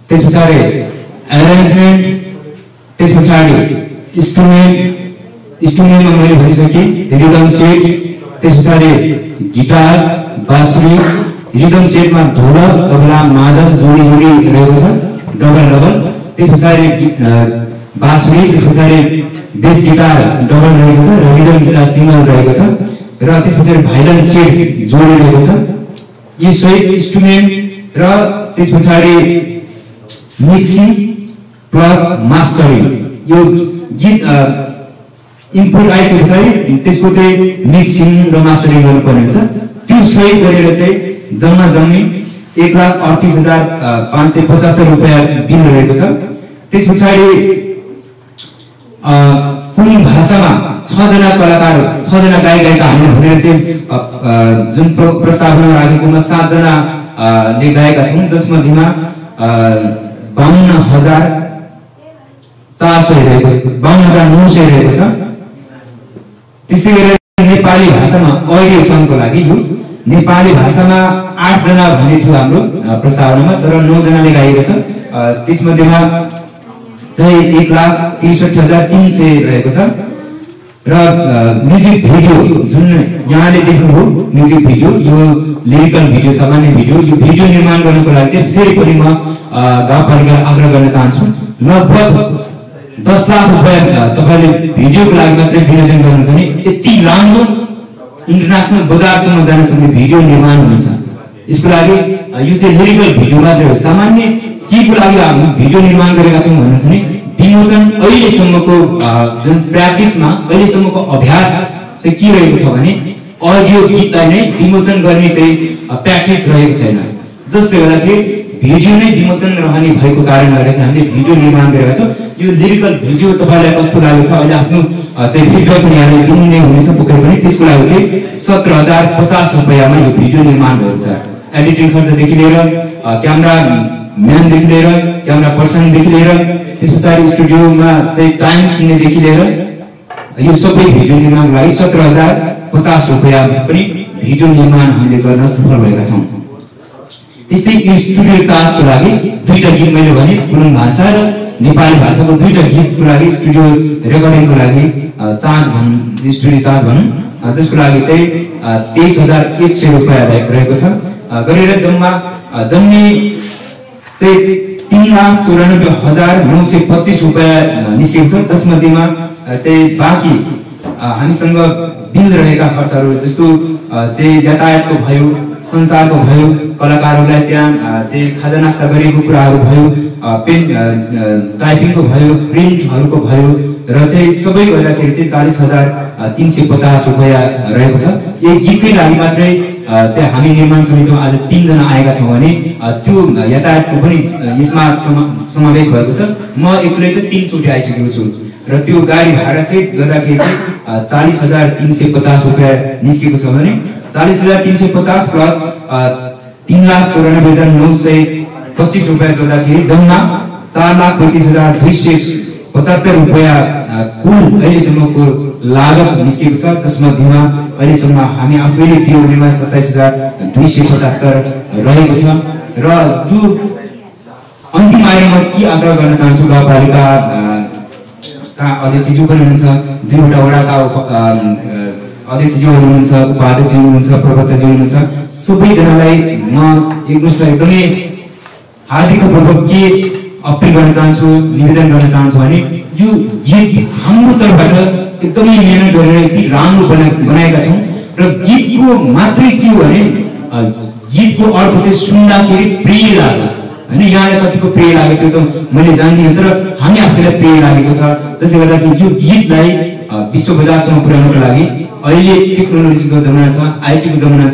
त्यस पछाडि एरेन्जमेन्ट, त्यस पछाडि इन्स्ट्रुमेन्टमा मैले भनिसकेँ रिदम सेट, त्यस पछाडि गिटार, बाँसुरी, रिदम सेटमा ढोलक, तबला, मादल जोडी रहेको छ, डबल। त्यस पछाडि बाँसुरी, त्यस पछाडि बेस गिटार डबल रहेको छ र रिदम गिटार सिङ्गल रहेको छ। र त्यस पछाडि भाइलिन सेट जोडी रहेको छ। यी सहित इन्स्ट्रुमेन्ट र त्यस पछाडि मिक्सिङ प्लस मास्टरिङ, यो गीत इनपुट आइसके पछाडि त्यसको चाहिँ मिक्सिङ र मास्टरिङ गर्नुपर्ने हुन्छ। त्यो सही गरेर चाहिँ जम्मी 1,38,575 रुपैयाँ बिल रहेको छ। त्यस पछाडि कुन भाषामा 6 जना कलाकार 6 जना गायिका हामीले भनेर चाहिँ जुन प्रस्तावना राखेकोमा 7 जना ले गाएका छौँ, जसमध्येमा 52,400 रहेको 52,900 रहेको छ। त्यस्तै गरेर नेपाली भाषामा अहिले सङ्घको लागि यो नेपाली भाषामा 8 जना भन्ने थियो हाम्रो प्रस्तावनामा, तर 9 जनाले गाएको छ। त्यसमध्येमा चाहिँ 1,63,300 रहेको छ। र म्युजिक भिडियो जुन यहाँले देख्नुभयो म्युजिक भिडियो, यो लिरिकल भिडियो, सामान्य भिडियो, यो भिडियो निर्माण गर्नको लागि चाहिँ फेरि पनि म गाउँपालिकालाई आग्रह गर्न चाहन्छु। लगभग 10 लाख रुपैयाँ तपाईँले भिडियोको लागि मात्रै विनियोजन गर्नुहुन्छ भने यति राम्रो इन्टरनेसनल बजारसम्म जान सक्ने भिडियो निर्माण हुनेछ। यसको लागि यो चाहिँ लिरिकल भिडियो मात्रै हो। सामान्य के को लागि हामी भिडियो निर्माण गरेका छौँ भन्नुहुन्छ भने विमोचन अहिलेसम्मको जुन प्र्याक्टिसमा अहिलेसम्मको अभ्यास चाहिँ के रहेको छ भने अडियो गीतलाई नै विमोचन गर्ने चाहिँ प्र्याक्टिस रहेको छैन, जसले गर्दाखेरि भिडियो नै विमोचन रहने भएको कारणले गर्दाखेरि हामीले भिडियो निर्माण गरेका छौँ। यो लिरिकल भिडियो तपाईँलाई कस्तो लागेको छ अहिले आफ्नो चाहिँ फिडब्याक पनि यहाँले दिनु नै हुनेछ पक्कै पनि। त्यसको लागि चाहिँ 17,050 रुपैयाँमा यो भिडियो निर्माण भएको छ। एडिटिङ खर्चदेखि लिएर क्यामेरा म्यानदेखि लिएर क्यामेरा पर्सनदेखि लिएर त्यस पछाडि स्टुडियोमा चाहिँ टाइम किन्नेदेखि लिएर यो सबै भिडियो निर्माणको लागि 17,050 रुपैयाँ पनि भिडियो निर्माण हामीले गर्न सफल भएका छौँ। त्यस्तै स्टुडियो चार्जको लागि 2टा गीत मैले भने कुन भाषा र नेपाली भाषाको 2टा गीतको लागि स्टुडियो रेकर्डिङको लागि चार्ज भनौँ, स्टुडियो चार्ज भनौँ, जसको लागि चाहिँ 23,100 रुपैयाँ रहेको छ। गरेर जम्मी चाहिँ 3,94,925 रुपैयाँ निस्केको छ। जसमध्येमा चाहिँ बाँकी हामीसँग बिल रहेका खर्चहरू जस्तो चाहिँ यातायातको भयो, सञ्चारको भयो, कलाकारहरूलाई त्यहाँ चाहिँ खाजा नास्ता गरेको कुराहरू भयो, पेन टाइपिङको भयो, प्रिन्टहरूको भयो र चाहिँ सबै गर्दाखेरि चाहिँ 40,350 रुपैयाँ रहेको छ। यही गीतकै लागि मात्रै चाहिँ हामी निर्माण समितिमा आज 3 जना आएका छौँ भने त्यो यातायातको पनि यसमा समावेश भएको छ। म एक्लै त 3 चोटि आइसकेको छु र त्यो गाडी भाडा सहित गर्दाखेरि चाहिँ 40,350 रुपैयाँ निस्केको छ भने 40,350 प्लस 3,94,925 रुपैयाँ जोड्दाखेरि जम्मा 4,35,275 रुपैयाँ कुल अहिलेसम्मको लागत निस्केको छ। जसमध्येमा अहिलेसम्म हामी आफैले बिहोर्नेमा 27,275 रहेको छ। र जो अन्तिम आएमा के आग्रह गर्न चाहन्छु, गाउँपालिका अध्यक्षज्यू पनि हुनुहुन्छ, 2वटा वडाका अध्यक्षज्यूहरू हुनुहुन्छ, उपाध्यक्षज्यू हुनुहुन्छ, प्रवक्ताज्यू हुनुहुन्छ, सबैजनालाई म एकदमै हार्दिकपूर्वक के अपिल गर्न चाहन्छु, निवेदन गर्न चाहन्छु भने यो गीत हाम्रो तर्फबाट एकदमै मेहनत गरेर यति राम्रो बनाएका छौँ। र गीतको मात्रै के हो भने गीतको अर्थ चाहिँ सुन्दाखेरि प्रिय लागोस् होइन। यहाँलाई कतिको प्रिय लाग्यो त्यो त मैले जान्दिनँ, तर हामी आफैलाई प्रिय लागेको छ। जसले गर्दाखेरि यो गीतलाई विश्व बजारसम्म पुर्याउनको लागि अहिले टेक्नोलोजीको जमाना छ, आइटीको जमाना छ।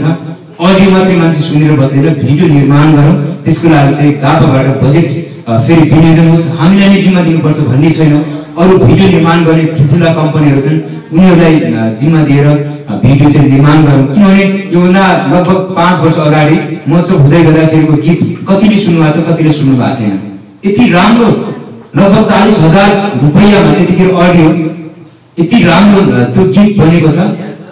अडियो मात्रै मान्छे सुनेर बस्दैन, भिडियो निर्माण गरौँ। त्यसको लागि चाहिँ गापाबाट बजेट फेरि विनियोजन होस्, हामीलाई नै जिम्मा दिनुपर्छ भन्ने छैन। अरू भिडियो निर्माण गर्ने ठुल्ठुला कम्पनीहरू छन्, उनीहरूलाई जिम्मा दिएर भिडियो चाहिँ निर्माण गरौँ। किनभने योभन्दा लगभग 5 वर्ष अगाडि महोत्सव हुँदै गर्दाखेरिको गीत कतिले सुन्नुभएको छ, कतिले सुन्नु भएको छैन। यति राम्रो लगभग 40,000 रुपैयाँमा त्यतिखेर अडियो यति राम्रो त्यो गीत बनेको छ।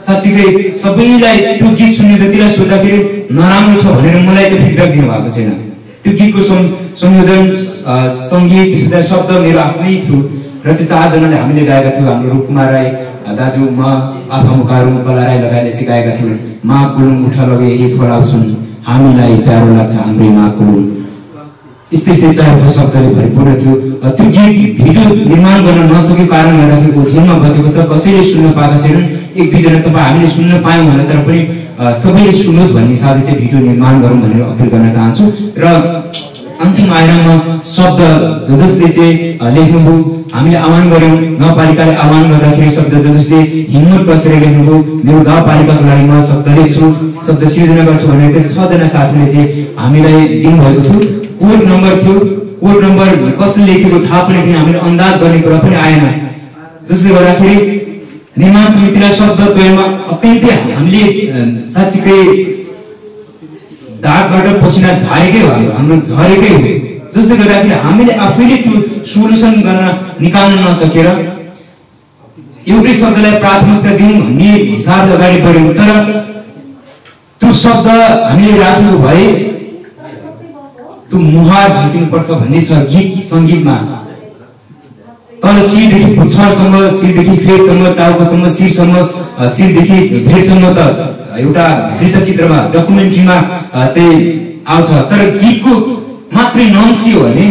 साँच्चीकै सबैलाई त्यो गीत सुन्ने जतिलाई सोद्धाखेरि नराम्रो छ भनेर मलाई चाहिँ फिडब्याक दिनुभएको छैन। त्यो गीतको संयोजन, सङ्गीत, शब्द मेरो आफ्नै थियो र चाहिँ 4 जनाले हामीले गाएका थियौँ। हाम्रो रूपकुमार राई दाजु, म आफा मुकारू, कला राई लगाएर चाहिँ गाएका थियौँ। मा कुलुङ उठ लगे यही फलाउ सुन, हामीलाई प्यारो लाग्छ हाम्रै मा कुलुङ। यस्तै टाइपको शब्दले भरिपूर्ण थियो। त्यो गीत भिडियो निर्माण गर्न नसकेको कारणले गर्दाखेरि झिनमा बसेको छ, कसैले सुन्न पाएका छैनन्। 1-2 जना तपाईँ हामीले सुन्न पायौँ भने तर पनि सबैले सुन्नुहोस् भन्ने हिसाबले चाहिँ भिडियो निर्माण गरौँ भनेर अपिल गर्न चाहन्छु। र अन्तिम प्रथम आएर म शब्द जसले चाहिँ लेख्नुभयो, हामीले आह्वान गर्यौँ, गाउँपालिकाले आह्वान गर्दाखेरि शब्द जसले हिम्मत कसेर लेख्नुभयो, मेरो गाउँपालिकाको लागि म शब्द लेख्छु, शब्द सिर्जना गर्छु भनेर चाहिँ 6 जना साथीले चाहिँ हामीलाई दिनुभएको थियो। कोड नम्बर थियो, कोड नम्बर कसले लेखेको थाहा पनि थिएन, हामीले अन्दाज गर्ने कुरा पनि आएन, जसले गर्दाखेरि निर्माण समितिलाई शब्द चयनमा अत्यन्तै हामीले साँच्चीकै दागबाट पसिना झारेकै भयो, हाम्रो झरेकै हो, जसले गर्दाखेरि हामीले आफैले त्यो सोल्युसन गर्न निकाल्न नसकेर एउटै शब्दलाई प्राथमिकता दिउँ भन्ने हिसाबले अगाडि बढ्यौँ। तर त्यो शब्द हामीले राखेको भए त्यो मुहार झल्किनुपर्छ भन्ने छ गीत सङ्गीतमा। तल शिरदेखि पुच्छरसम्म, शिरदेखि फेदसम्म, टाउकोसम्म, शिरसम्म, शिरदेखि फेदसम्म त एउटा वृत्तचित्रमा डकुमेन्ट्रीमा चाहिँ आउँछ। तर गीतको मात्रै नम्स के हो भने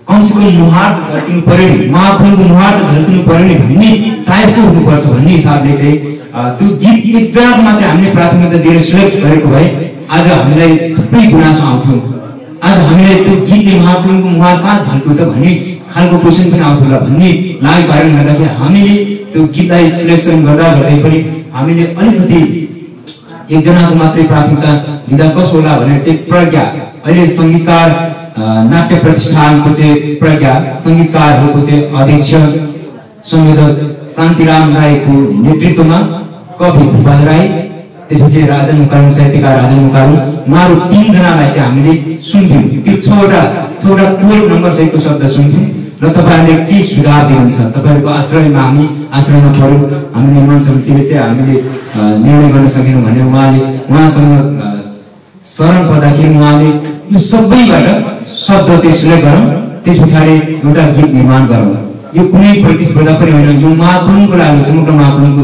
कमसेकम मुहार त झल्किनु पर्यो नि, महाकुलको मुहार त झल्किनु पर्यो नि भन्ने टाइपको हुनुपर्छ भन्ने हिसाबले चाहिँ त्यो गीत एकजना मात्रै हामीले प्राथमिकता दिएर सिलेक्ट गरेको भए आज हामीलाई थुप्रै गुनासो आउँथ्यो। आज हामीलाई त्यो गीतले महाकुलको मुहार कहाँ झल्क्यो त भन्ने खालको क्वेसन पनि आउँथ्यो होला भन्ने लागेको कारणले गर्दाखेरि हामीले त्यो गीतलाई सिलेक्सन गर्दा गर्दै पनि हामीले अलिकति एकजनाको मात्रै प्राथमिकता दिँदा कसो होला भनेर चाहिँ प्रज्ञा, अहिले सङ्गीतकार नाट्य प्रतिष्ठानको चाहिँ प्रज्ञा, सङ्गीतकारहरूको चाहिँ अध्यक्ष संयोजक शान्तिराम राईको नेतृत्वमा कवि भूपाल राई, त्यसपछि राजन मुकारुङ, साहित्यकार राजन मुकारुङ, उहाँहरू 3 जनालाई चाहिँ हामीले सुन्थ्यौँ। त्यो 6वटा कोड नम्बर सहितको शब्द सुन्थ्यौँ र तपाईँहरूले के सुझाव दिनुहुन्छ, तपाईँहरूको आश्रयमा हामी आश्रयमा पऱ्यौँ, हामी निर्माण समितिले चाहिँ हामीले निर्णय गर्न सकेनौँ भने उहाँसँग शरण पर्दाखेरि उहाँले यो सबैबाट शब्द चाहिँ सिलेक्ट गरौँ, त्यस पछाडि एउटा गीत निर्माण गरौँ। यो कुनै प्रतिस्पर्धा पनि होइन, यो महाकुलुङको लागि, समग्र महाकुलुङको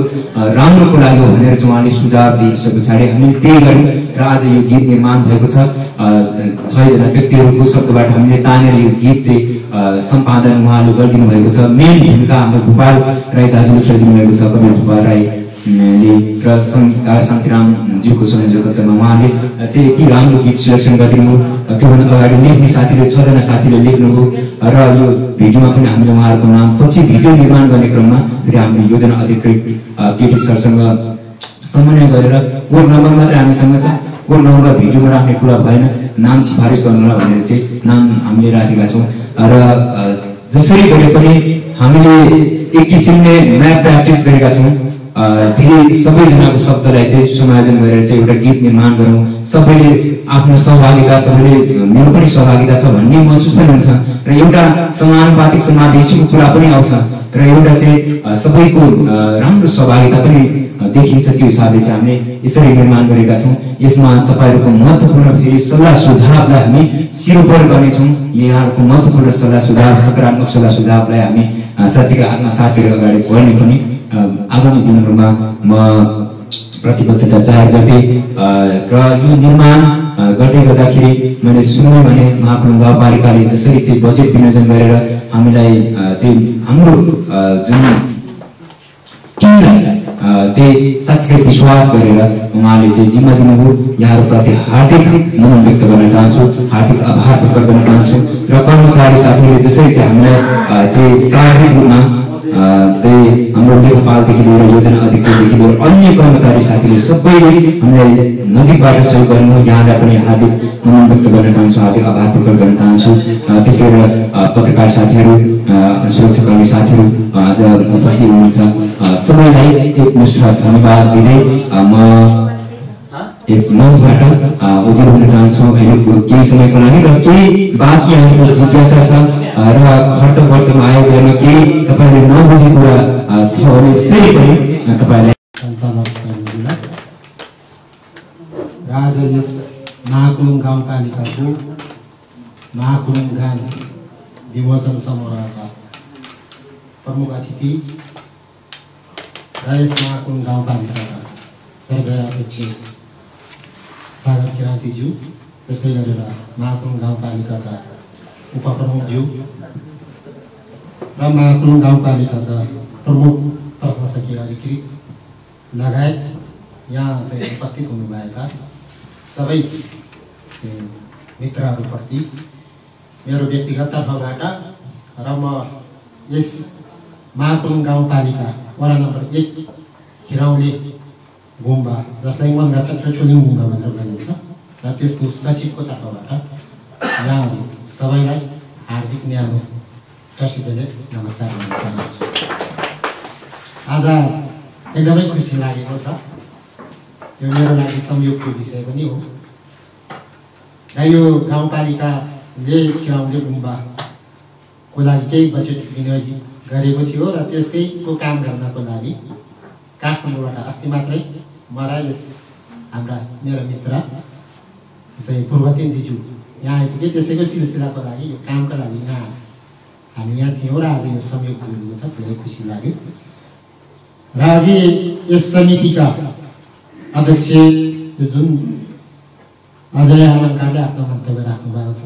राम्रोको लागि हो भनेर चाहिँ उहाँले सुझाव दिइसके पछाडि हामीले त्यही गऱ्यौँ र आज यो गीत निर्माण भएको छ। 6 जना व्यक्तिहरूको शब्दबाट हामीले तानेर यो गीत चाहिँ सम्पादन उहाँले गरिदिनु भएको छ। मेन भूमिका हाम्रो भूपाल राई दाजुले खेलिदिनु भएको छ, कवि भूपाल राई र सङ्गीतकार शान्तिरामज्यूको संयोजकत्वमा उहाँले चाहिँ यति राम्रो गीत सिलेक्सन गरिदिनु। त्योभन्दा अगाडि लेख्ने साथीले 6 जना साथीले लेख्नुभयो र यो भिडियोमा पनि हामीले उहाँहरूको नाम पछि भिडियो निर्माण गर्ने क्रममा फेरि हामीले योजना अधिकृत केटी सरसँग समन्वय गरेर कोड नम्बर मात्रै हामीसँग छ, कोड नम्बर भिडियोमा राख्ने कुरा भएन, नाम सिफारिस गर्नुला भनेर चाहिँ नाम हामीले राखेका छौँ। र जसरी गरे पनि हामीले एक किसिमले म्याप प्र्याक्टिस गरेका छौँ। धेरै सबैजनाको शब्दलाई चाहिँ समायोजन गरेर चाहिँ एउटा गीत निर्माण गरौँ, सबैले आफ्नो सहभागिता, सबैले मेरो पनि सहभागिता छ भन्ने महसुस पनि हुन्छ र एउटा समानुपातिक समावेशीको कुरा पनि आउँछ र एउटा चाहिँ सबैको राम्रो सहभागिता पनि देखिन्छ। त्यो हिसाबले चाहिँ हामीले यसरी निर्माण गरेका छौँ। यसमा तपाईँहरूको महत्त्वपूर्ण फेरि सल्लाह सुझावलाई हामी सिरोपर गर्नेछौँ। यहाँहरूको महत्त्वपूर्ण सल्लाह सुझाव, सकारात्मक सल्लाह सुझावलाई हामी साँच्चीकै आत्मसात गरेर अगाडि बढ्ने पनि आगामी दिनहरूमा म प्रतिबद्धता जाहेर गर्दै र यो निर्माण गर्दै गर्दाखेरि मैले सुन्नु भने महाकुलुङ गाउँपालिकाले जसरी चाहिँ बजेट विनियोजन गरेर हामीलाई चाहिँ हाम्रो जुन टिमलाई चाहिँ साँच्चीकै विश्वास गरेर उहाँले चाहिँ जिम्मा दिनुभयो, यहाँहरूप्रति हार्दिक नमन व्यक्त गर्न चाहन्छु, हार्दिक आभार प्रकट गर्न चाहन्छु। र कर्मचारी साथीहरूले जसरी चाहिँ हामीलाई चाहिँ कार्य रूपमा चाहिँ हाम्रो लेखपालदेखि लिएर योजना अधिकृतदेखि लिएर अन्य कर्मचारी साथीले सबैले हामीलाई नजिकबाट सहयोग गर्नु, यहाँलाई पनि हार्दिक नमन व्यक्त गर्न चाहन्छु, हार्दिक आभार प्रकट गर्न चाहन्छु। त्यसै गरेर पत्रकार साथीहरू, सुरक्षाकर्मी साथीहरू आज उपस्थित हुनुहुन्छ, सबैलाई एकमुष्ट धन्यवाद दिँदै म यस मञ्चबाट उजुर हुन चाहन्छु अहिलेको केही समयको लागि। र केही बाँकी हामीको जिज्ञासा छ र खर्चमा आयो गर्न केही तपाईँले नबुझेको कुरा छ भने फेरि पनि तपाईँलाई र आज यस महाकुलुङ गाउँपालिकाको महाकुलुङ गान विमोचन समारोहका प्रमुख अतिथि र यस महाकुलुङ गाउँपालिकाका श्रद्धेय अध्यक्ष सागर किराँतीज्यू, त्यस्तै गरेर महाकुलुङ गाउँपालिकाका उपप्रमुखज्यू र महाकुलुङ गाउँपालिकाका प्रमुख प्रशासकीय अधिकृत लगायत यहाँ चाहिँ उपस्थित हुनुभएका सबै मित्रहरूप्रति मेरो व्यक्तिगत तर्फबाट र म यस महाकुलुङ गाउँपालिका वडा नम्बर 1 खिरौले गुम्बा जसलाई मनघाटा ट्रेट्रोलिङ गुम्बा भनेर भनिन्छ र त्यसको सचिवको तर्फबाट यहाँहरू सबैलाई हार्दिक न्यानो टसिदेले नमस्कार भन्न चाहन्छु। आज एकदमै खुसी लागेको छ। यो मेरो लागि संयोगको विषय पनि हो र यो गाउँपालिकाले खिरौले गुम्बाको लागि केही बजेट विनियोजित गरेको थियो र त्यसकैको काम गर्नको लागि काठमाडौँबाट अस्ति मात्रै म र यस हाम्रा मेरा मित्र चाहिँ पूर्वतेन्जीज्यू यहाँ आइपुगे। त्यसैको सिलसिलाको लागि यो कामका लागि हामी यहाँ थियौँ र आज यो संयोग जोडिएको छ। धेरै खुसी लाग्यो। र अघि यस समितिका अध्यक्ष जुन अजय अलङ्कारले आफ्नो मन्तव्य राख्नु भएको छ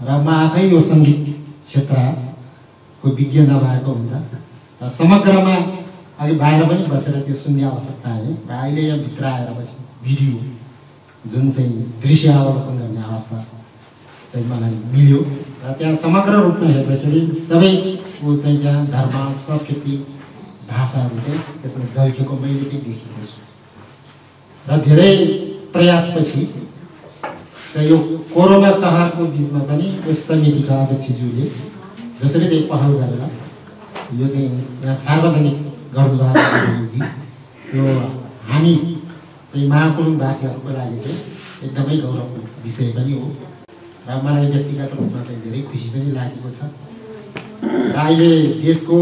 र म आफै यो सङ्गीत क्षेत्रको विज्ञ नभएको हुँदा र समग्रमा अलि बाहिर पनि बसेर त्यो सुन्ने अवसर पाएँ र अहिले यहाँ भित्र आएर बसी भिडियो जुन चाहिँ दृश्य अवलोकन गर्ने अवस्था चाहिँ मलाई मिल्यो र त्यहाँ समग्र रूपमा हेर्दाखेरि सबैको चाहिँ त्यहाँ धर्म संस्कृति भाषाहरू चाहिँ त्यसमा झल्किएको मैले चाहिँ देखेको छु र धेरै प्रयासपछि चाहिँ यो कोरोना कहरको बिचमा पनि यस समितिका अध्यक्षज्यूले जसरी चाहिँ पहल गरेर यो चाहिँ यहाँ सार्वजनिक गर्नुभएको यो हामी चाहिँ महाकुलुङवासीहरूको लागि चाहिँ एकदमै गौरवको विषय पनि हो र मलाई व्यक्तिगत रूपमा चाहिँ धेरै खुसी पनि लागेको छ। र अहिले देशको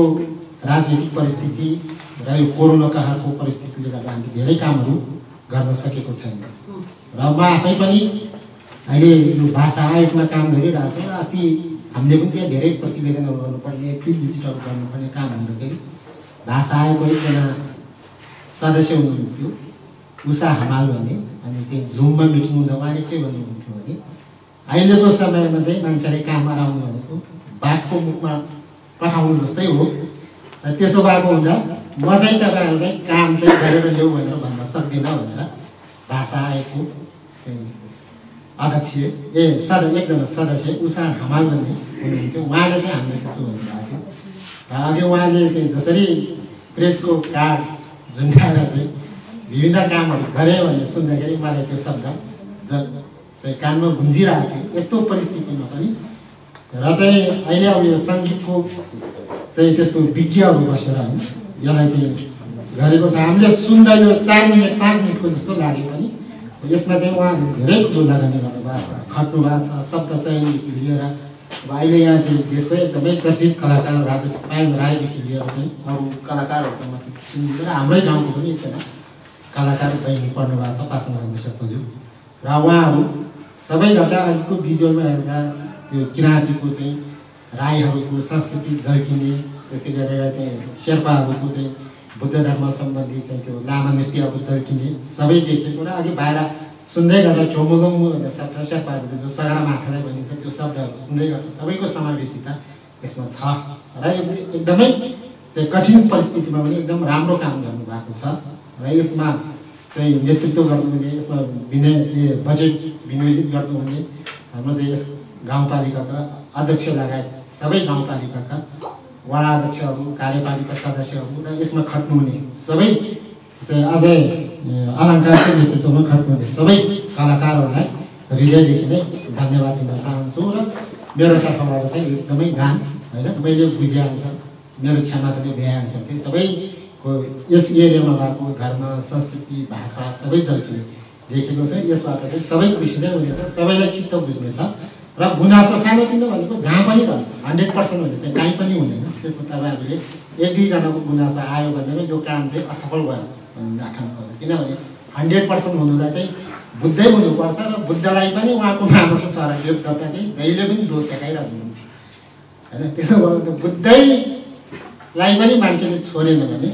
राजनीतिक परिस्थिति र यो कोरोना कहरको परिस्थितिले गर्दा हामीले धेरै कामहरू गर्न सकेको छैन र म आफै पनि अहिले यो भाषा आयोगमा काम गरिरहेको छु र अस्ति हामीले पनि त्यहाँ धेरै प्रतिवेदनहरू गर्नुपर्ने फिल्ड भिजिटहरू गर्नुपर्ने काम हुँदाखेरि भाषा आयोगको एकजना सदस्य हुनुहुन्थ्यो उषा हमाल भन्ने। अनि चाहिँ जुममा मिटिङ हुँदा उहाँले के भन्नुहुन्थ्यो भने अहिलेको समयमा चाहिँ मान्छेले काम हराउनु भनेको बाटको मुखमा पठाउनु जस्तै हो र त्यसो भएको हुँदा म चाहिँ तपाईँहरूलाई काम चाहिँ गरेर ल्याऊ भनेर भन्न सक्दिनँ भनेर भाषा आयोगको अध्यक्ष एकजना सदस्य उषा हमाल भन्ने हुनुहुन्थ्यो। उहाँले चाहिँ हामीले त्यसो भन्नुभएको थियो र अघि उहाँले चाहिँ जसरी प्रेसको कार्ड झुन्डाएर चाहिँ विभिन्न कामहरू गरे भनेर सुन्दाखेरि मलाई त्यो शब्द चाहिँ कानमा गुन्जिरहेको थियो। यस्तो परिस्थितिमा पनि र चाहिँ अहिले अब यो सङ्गीतको चाहिँ त्यस्तो विज्ञहरू बसेर होइन यसलाई चाहिँ गरेको छ। हामीले सुन्दा यो 4 मिनट 5 मिनटको जस्तो लाग्यो पनि यसमा चाहिँ उहाँहरू धेरै ठुलो लगानी गर्नुभएको छ, खट्नु भएको छ। शब्द चयनदेखि लिएर अब अहिले यहाँ चाहिँ देशकै एकदमै चर्चित कलाकार राजेश पायङ राईदेखि लिएर चाहिँ अरू कलाकारहरूको माथि सुनिदिएर हाम्रै गाउँको पनि एकजना कलाकार बहिनी पढ्नु भएको छ पासङ रामशक्तज्यू र उहाँहरू सबै गर्दा अहिलेको भिजुअलमा हेर्दा यो किराँतीको चाहिँ राईहरूको संस्कृति झल्किने, त्यसै गरेर चाहिँ शेर्पाहरूको चाहिँ बुद्ध धर्म सम्बन्धी चाहिँ त्यो लामा नृत्यहरू झल्किने सबै देखेको र अघि बाहिर सुन्दै गर्दा चोमुलुङ भन्ने शब्द शेर्पाहरूको जो सगरमाथालाई भनिन्छ त्यो शब्दहरू सुन्दै गर्दा सबैको समावेशिता यसमा छ र एकदमै चाहिँ कठिन परिस्थितिमा पनि एकदम राम्रो काम गर्नुभएको छ र यसमा चाहिँ नेतृत्व गर्नुहुने, यसमा बजेट विनियोजित गर्नुहुने हाम्रो चाहिँ यस गाउँपालिकाका अध्यक्ष लगायत सबै गाउँपालिकाका वडा अध्यक्षहरू, कार्यपालिका सदस्यहरू र यसमा खट्नुहुने सबै चाहिँ अझै अलङ्कारको नेतृत्वमा खट्नुहुने सबै कलाकारहरूलाई हृदयदेखि नै धन्यवाद दिन चाहन्छु र मेरो तर्फबाट चाहिँ एकदमै गान होइन मैले बुझेअनुसार मेरो क्षमताले भ्याएअनुसार चाहिँ सबैको यस एरियामा भएको धर्म संस्कृति भाषा सबै झल्किने देखेको छ। यसबाट चाहिँ सबै खुसी नै हुनेछ, सबैलाई चित्त बुझ्नेछ र गुनासो सानोतिनो भनेको जहाँ पनि रहन्छ 100% भने चाहिँ कहीँ पनि हुँदैन। त्यसमा तपाईँहरूले 1-2जनाको गुनासो आयो भनेर यो काम चाहिँ असफल भयो भन्ने राख्नु पर्यो, किनभने 100% हुनुलाई चाहिँ बुद्धै हुनुपर्छ र बुद्धलाई पनि उहाँको मामाको छोरा देवदत्ता चाहिँ जहिले पनि दोष देखाइरहनुहुन्थ्यो होइन। त्यसो गर्दा बुद्धैलाई पनि मान्छेले छोडेन भने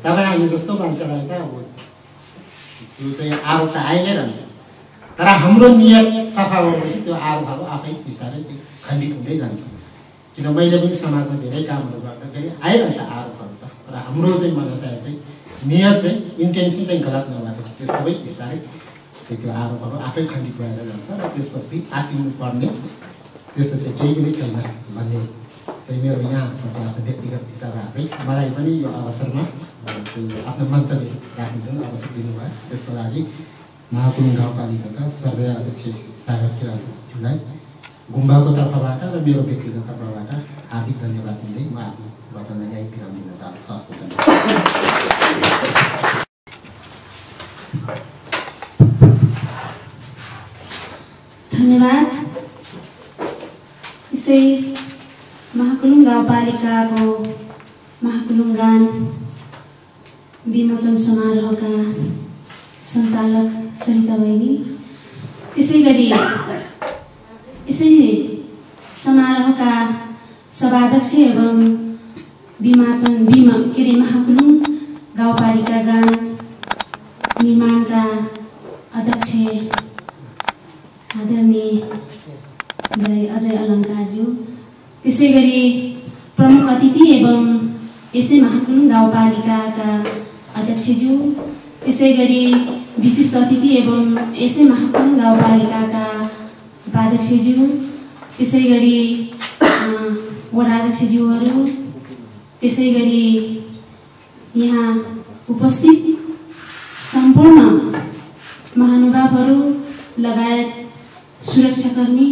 तपाईँ हामी जस्तो मान्छेलाई त अब त्यो चाहिँ आरोप त आइ नै रहन्छ। तर हाम्रो नियत सफा भएपछि त्यो आरोपहरू आफै बिस्तारै चाहिँ खण्डित हुँदै जान्छ। किन मैले पनि समाजमा धेरै कामहरू गर्दाखेरि आइरहन्छ आरोपहरू त, र हाम्रो चाहिँ मनसाय चाहिँ नियत चाहिँ इन्टेन्सन चाहिँ गलत नभएपछि त्यो सबै बिस्तारै चाहिँ त्यो आरोपहरू आफै खण्डित भएर जान्छ र त्यसपछि आत्तिनु पर्ने त्यस्तो चाहिँ केही पनि छैन भन्ने चाहिँ मेरो यहाँबाट आफ्नो व्यक्तिगत विचार राख्दै मलाई पनि यो अवसरमा आफ्नो मन्तव्य राख्नु जुन अवसर दिनुभयो त्यसको लागि महाकुलुङ गाउँपालिकाका सर्वोदय अध्यक्ष सागर किराज्यूलाई गुम्बाको तर्फबाट र मेरो व्यक्तिगत तर्फबाट हार्दिक धन्यवाद दिँदै म आफ्नो वचनलाई यहीँ विराम दिन चाहन्छु। हस्त धन्यवाद। यसै महाकुलुङ गाउँपालिकाको महाकुलुङ गान विमोचन समारोहका सञ्चालक सरिता बहिनी, त्यसै गरी यसै समारोहका सभाध्यक्ष एवं महाकुलुङ गाउँपालिका गान निर्माणका अध्यक्ष आदरणीय अजय अलङ्कारज्यू, त्यसै गरी प्रमुख अतिथि एवं यसै महाकुलुङ गाउँपालिकाका अध्यक्षज्यू, त्यसै गरी विशिष्ट अतिथि एवं यसै महाकुलुङ गाउँपालिकाका उपाध्यक्षज्यू, त्यसै गरी वडाध्यक्षज्यूहरू, त्यसै गरी यहाँ उपस्थित सम्पूर्ण महानुभावहरू लगायत सुरक्षाकर्मी,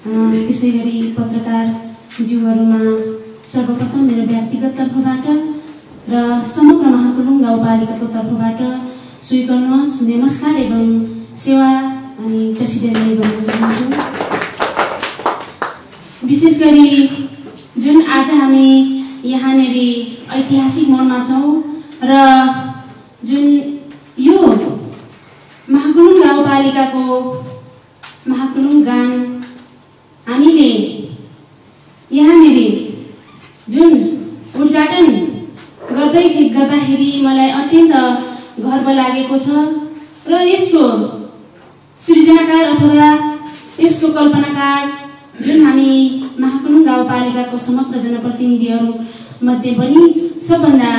त्यसै गरी पत्रकारज्यूहरूमा सर्वप्रथम मेरो व्यक्तिगत तर्फबाट र समग्र महाकुलुङ गाउँपालिकाको तर्फबाट स्वीकार्नुहोस् नमस्कार एवं सेवा अनि प्रसिद्धि गर्न चाहन्छु। विशेष गरी जुन आज हामी यहाँनिर ऐतिहासिक मोडमा छौँ र जुन यो महाकुलुङ गाउँपालिकाको महाकुलुङ गान हामीले यहाँनिर जुन उद्घाटन गर्दाखेरि मलाई अत्यन्त गर्व लागेको छ र यसको सृजनाकार अथवा यसको कल्पनाकार जुन हामी महाकुलुङ गाउँपालिकाको समग्र जनप्रतिनिधिहरू मध्ये पनि सबभन्दा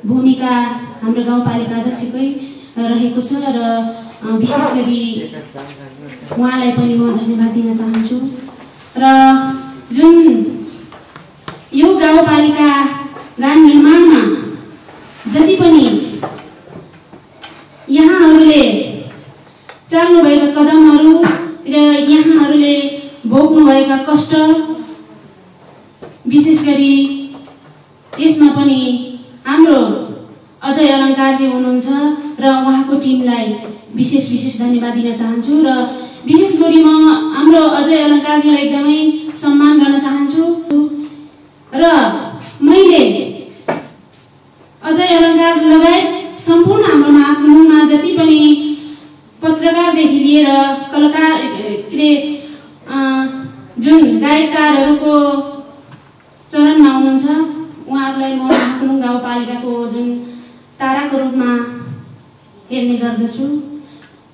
भूमिका हाम्रो गाउँपालिका अध्यक्षकै रहेको छ र विशेष गरी उहाँलाई पनि म धन्यवाद दिन चाहन्छु। र जुन यो गाउँपालिका गान निर्माणमा जति पनि यहाँहरूले चाल्नुभएका कदमहरू र यहाँहरूले भोग्नुभएका कष्ट, विशेष गरी यसमा पनि हाम्रो अजय अलङ्कारजी हुनुहुन्छ र उहाँको टिमलाई विशेष धन्यवाद दिन चाहन्छु र विशेष गरी म हाम्रो अजय अलङ्कारजीलाई एकदमै सम्मान गर्न चाहन्छु र मैले अजय अलङ्कार लगायत सम्पूर्ण हाम्रो महाकुलुङमा जति पनि पत्रकारदेखि लिएर कलाकार जुन गायककारहरूको चरणमा हुनुहुन्छ उहाँहरूलाई म महाकुलुङ गाउँपालिकाको जुन ताराको रूपमा हेर्ने गर्दछु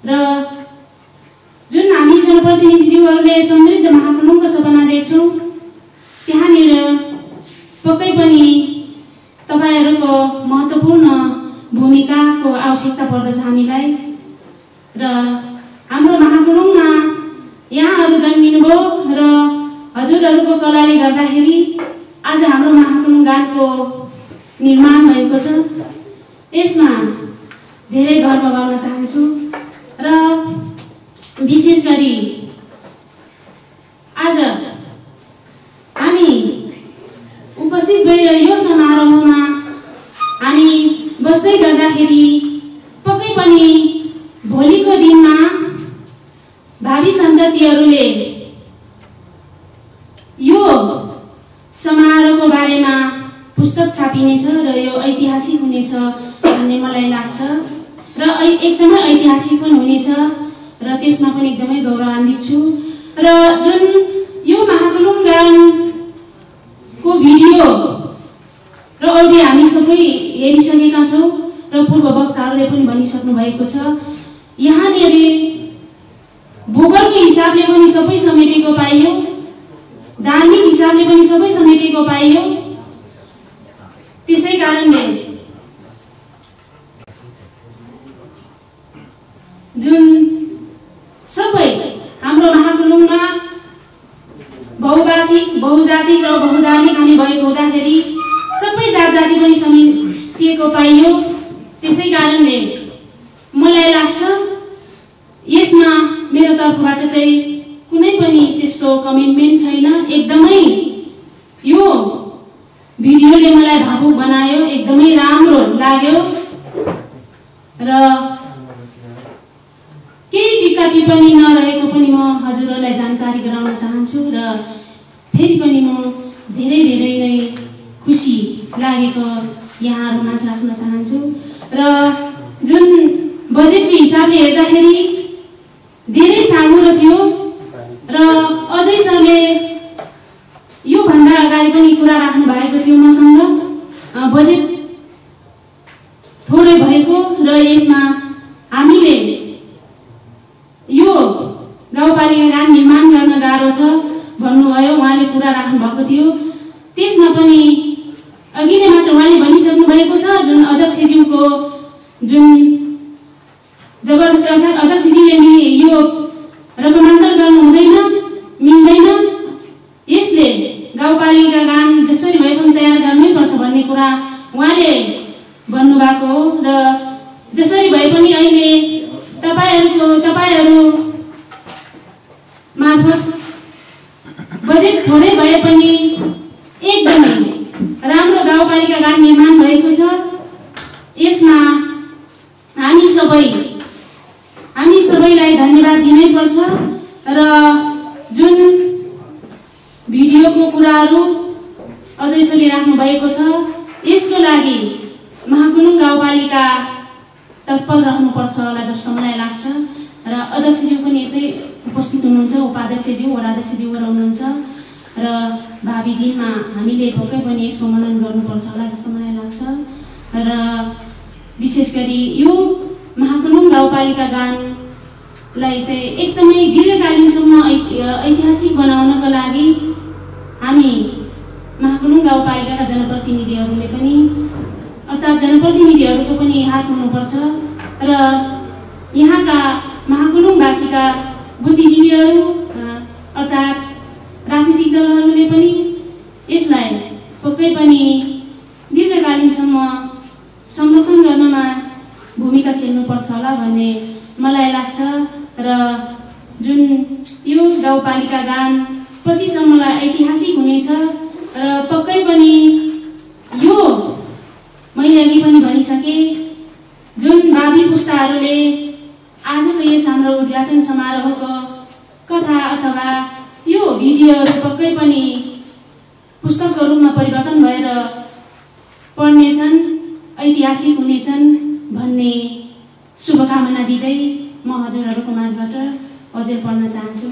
र जुन हामी जनप्रतिनिधिज्यूहरूले समृद्ध महाकुलुङको सपना देख्छौँ त्यहाँनिर पक्कै पनि तपाईँहरूको महत्त्वपूर्ण भूमिकाको आवश्यकता पर्दछ हामीलाई र हाम्रो महाकुलुङमा यहाँहरू जन्मिनुभयो र हजुरहरूको कलाले गर्दाखेरि आज हाम्रो महाकुलुङ गानको निर्माण भएको छ। यसमा धेरै गर्व गर्न चाहन्छु र विशेष गरी आज हामी उपस्थित भएर यो समारोहमा हामी बस्दै गर्दाखेरि पक्कै पनि भोलिको दिनमा भावी सन्ततिहरूले यो समारोहको बारेमा पुस्तक छापिनेछ र यो ऐतिहासिक हुनेछ भन्ने मलाई लाग्छ र एकदमै ऐतिहासिक पनि हुनेछ र त्यसमा पनि एकदमै गौरवान्वित छु र जुन यो महाकुलुङ गानको भिडियो र अडियो हामी सबै हेरिसकेका छौँ र पूर्व वक्ताहरूले पनि भनिसक्नु भएको छ। यहाँनिर भूगोलको हिसाबले पनि सबै समेटेको पाइयो, धार्मिक हिसाबले पनि सबै समेटेको पाइयो। त्यसै कारणले जुन सबै हाम्रो महाकुलुङमा टिकेको पाइयो। त्यसै कारणले मलाई लाग्छ यसमा मेरो तर्फबाट चाहिँ कुनै पनि त्यस्तो कमिटमेन्ट छैन। एकदमै यो भिडियोले मलाई भावुक बनायो, एकदमै राम्रो लाग्यो र केही टिक्का टिप्पणी नरहेको पनि म हजुरहरूलाई जानकारी गराउन चाहन्छु र फेरि पनि म धेरै धेरै नै खुसी लागेको यहाँहरूमा राख्न चाहन्छु र जुन बजेटको हिसाबले हेर्दाखेरि धेरै साँघुरो थियो र अझै सरले यो भन्दा अगाडि पनि कुरा राख्नु भएको थियो मसँग बजेट थोरै भएको र यसमा हामीले यो गाउँपालिका निर्माण गर्न गाह्रो छ भन्नुभयो, उहाँले कुरा राख्नु भएको थियो। त्यसमा पनि अघि नै मात्र उहाँले भनिसक्नु भएको छ जुन अध्यक्षज्यूको जुन जबरजस्ती अर्थात् अध्यक्षज्यूले यो रकमान्तर गर्नु हुँदैन, मिल्दैन, यसले गाउँपालिका गान जसरी भए पनि तयार गर्नै पर्छ भन्ने कुरा उहाँले भन्नुभएको हो र जसरी भए पनि अहिले तपाईहरू मार्फत बजेट थोरै भए पनि एकदमै राम्रो गाउँपालिका गान निर्माण भएको छ। यसमा हामी सबैलाई धन्यवाद दिनै पर्छ र जुन भिडियोको कुराहरू अझै चलिराख्नु भएको छ यसको लागि महाकुलुङ गाउँपालिका तत्पर रहनुपर्छ होला जस्तो मलाई लाग्छ र अध्यक्षज्यू पनि यतै उपस्थित हुनुहुन्छ, उपाध्यक्षज्यू, वडाध्यक्षज्यूहरू हुनुहुन्छ र भावी दिनमा हामीले पक्कै पनि यसको मनन गर्नुपर्छ होला जस्तो मलाई लाग्छ र विशेष गरी यो महाकुलुङ गाउँपालिका गानलाई चाहिँ एकदमै दीर्घकालीनसम्म ऐतिहासिक बनाउनको लागि हामी महाकुलुङ गाउँपालिकाका जनप्रतिनिधिहरूले पनि अर्थात् जनप्रतिनिधिहरूको पनि हात हुनुपर्छ र यहाँका महाकुलुङवासीका बुद्धिजीवीहरू अर्थात् राजनीतिक दलहरूले पनि यसलाई पक्कै पनि दीर्घकालीनसम्म संरक्षण गर्नमा भूमिका खेल्नुपर्छ होला भन्ने मलाई लाग्छ र जुन यो गाउँपालिका गान पछिसम्मलाई ऐतिहासिक हुनेछ र पक्कै पनि यो मैले अघि पनि भनिसके जुन भावी पुस्ताहरूले आजको यस हाम्रो उद्घाटन समारोहको कथा अथवा यो भिडियोहरू पक्कै पनि पुस्तकको रूपमा परिवर्तन भएर पढ्नेछन्, ऐतिहासिक हुनेछन् भन्ने शुभकामना दिँदै म हजुरहरूको मार्फत अझै पढ्न चाहन्छु।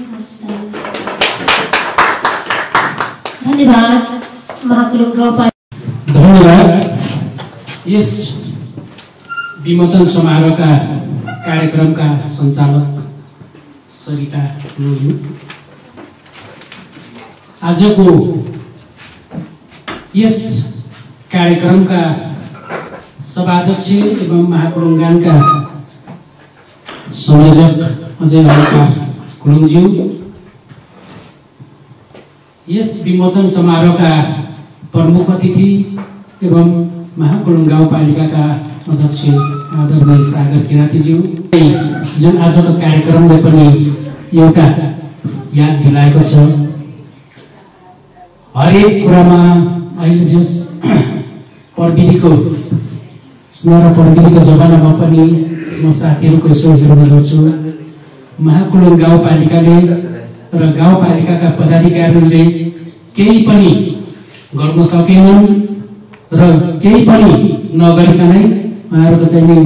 धन्यवाद महाकुलुङ गाउँपालिका। धन्यवाद। यस विमोचन समारोहका कार्यक्रमका सञ्चालक सरिता लोज्यू, आजको यस कार्यक्रमका सभाध्यक्ष एवं महाकुलुङ गानका संयोजक अजय कुलुङज्यू, यस विमोचन समारोहका प्रमुख अतिथि एवं महाकुलुङ गाउँपालिकाका अध्यक्ष आदरणीय सागर किरातीज्यू, जुन आजको कार्यक्रमले पनि एउटा याद दिलाएको छ। हरेक कुरामा अहिले जस प्रविधिको जमानामा पनि म साथीहरूको सोचेर गर्छु, महाकुलुङ गाउँपालिकाले र गाउँपालिकाका पदाधिकारीहरूले केही पनि गर्न सकेनन् र केही पनि नगरिकनै उहाँहरूको चाहिँ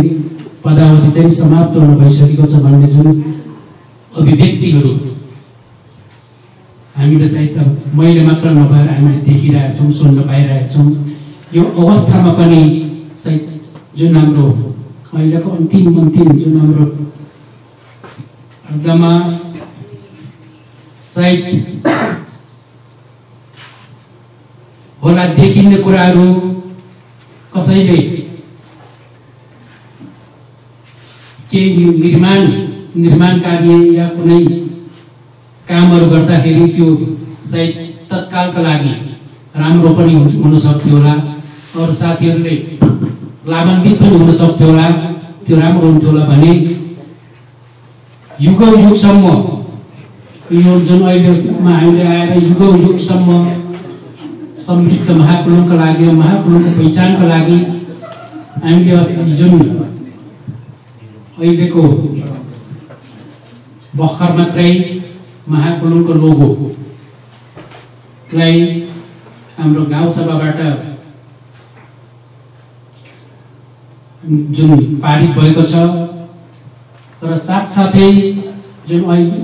पदावधि चाहिँ समाप्त हुन भइसकेको छ भन्ने जुन अभिव्यक्तिहरू हामीले सायद मैले मात्र नभएर हामीले देखिरहेका छौँ, सुन्न पाइरहेका छौँ। यो अवस्थामा पनि सायद जुन हाम्रो अहिलेको अन्तिम जुन हाम्रो एकदमा सायद होला देखिने कुराहरू कसैले केही निर्माण कार्य या कुनै कामहरू गर्दाखेरि त्यो सायद तत्कालका लागि राम्रो पनि हुन सक्थ्यो होला। अरू साथीहरूले लाभान्वित पनि हुन सक्थ्यो होला, त्यो राम्रो हुन्थ्यो होला भने युगौँ युगसम्म यो जुन अहिलेमा हामीले आएर युगौँ युगसम्म समृद्ध महाकुलुङका लागि महाकुलुङको पहिचानको लागि हामीले जुन अहिलेको भर्खर मात्रै महाकुलुङको लोगोलाई हाम्रो गाउँसभाबाट जुन पारित भएको छ र साथसाथै जुन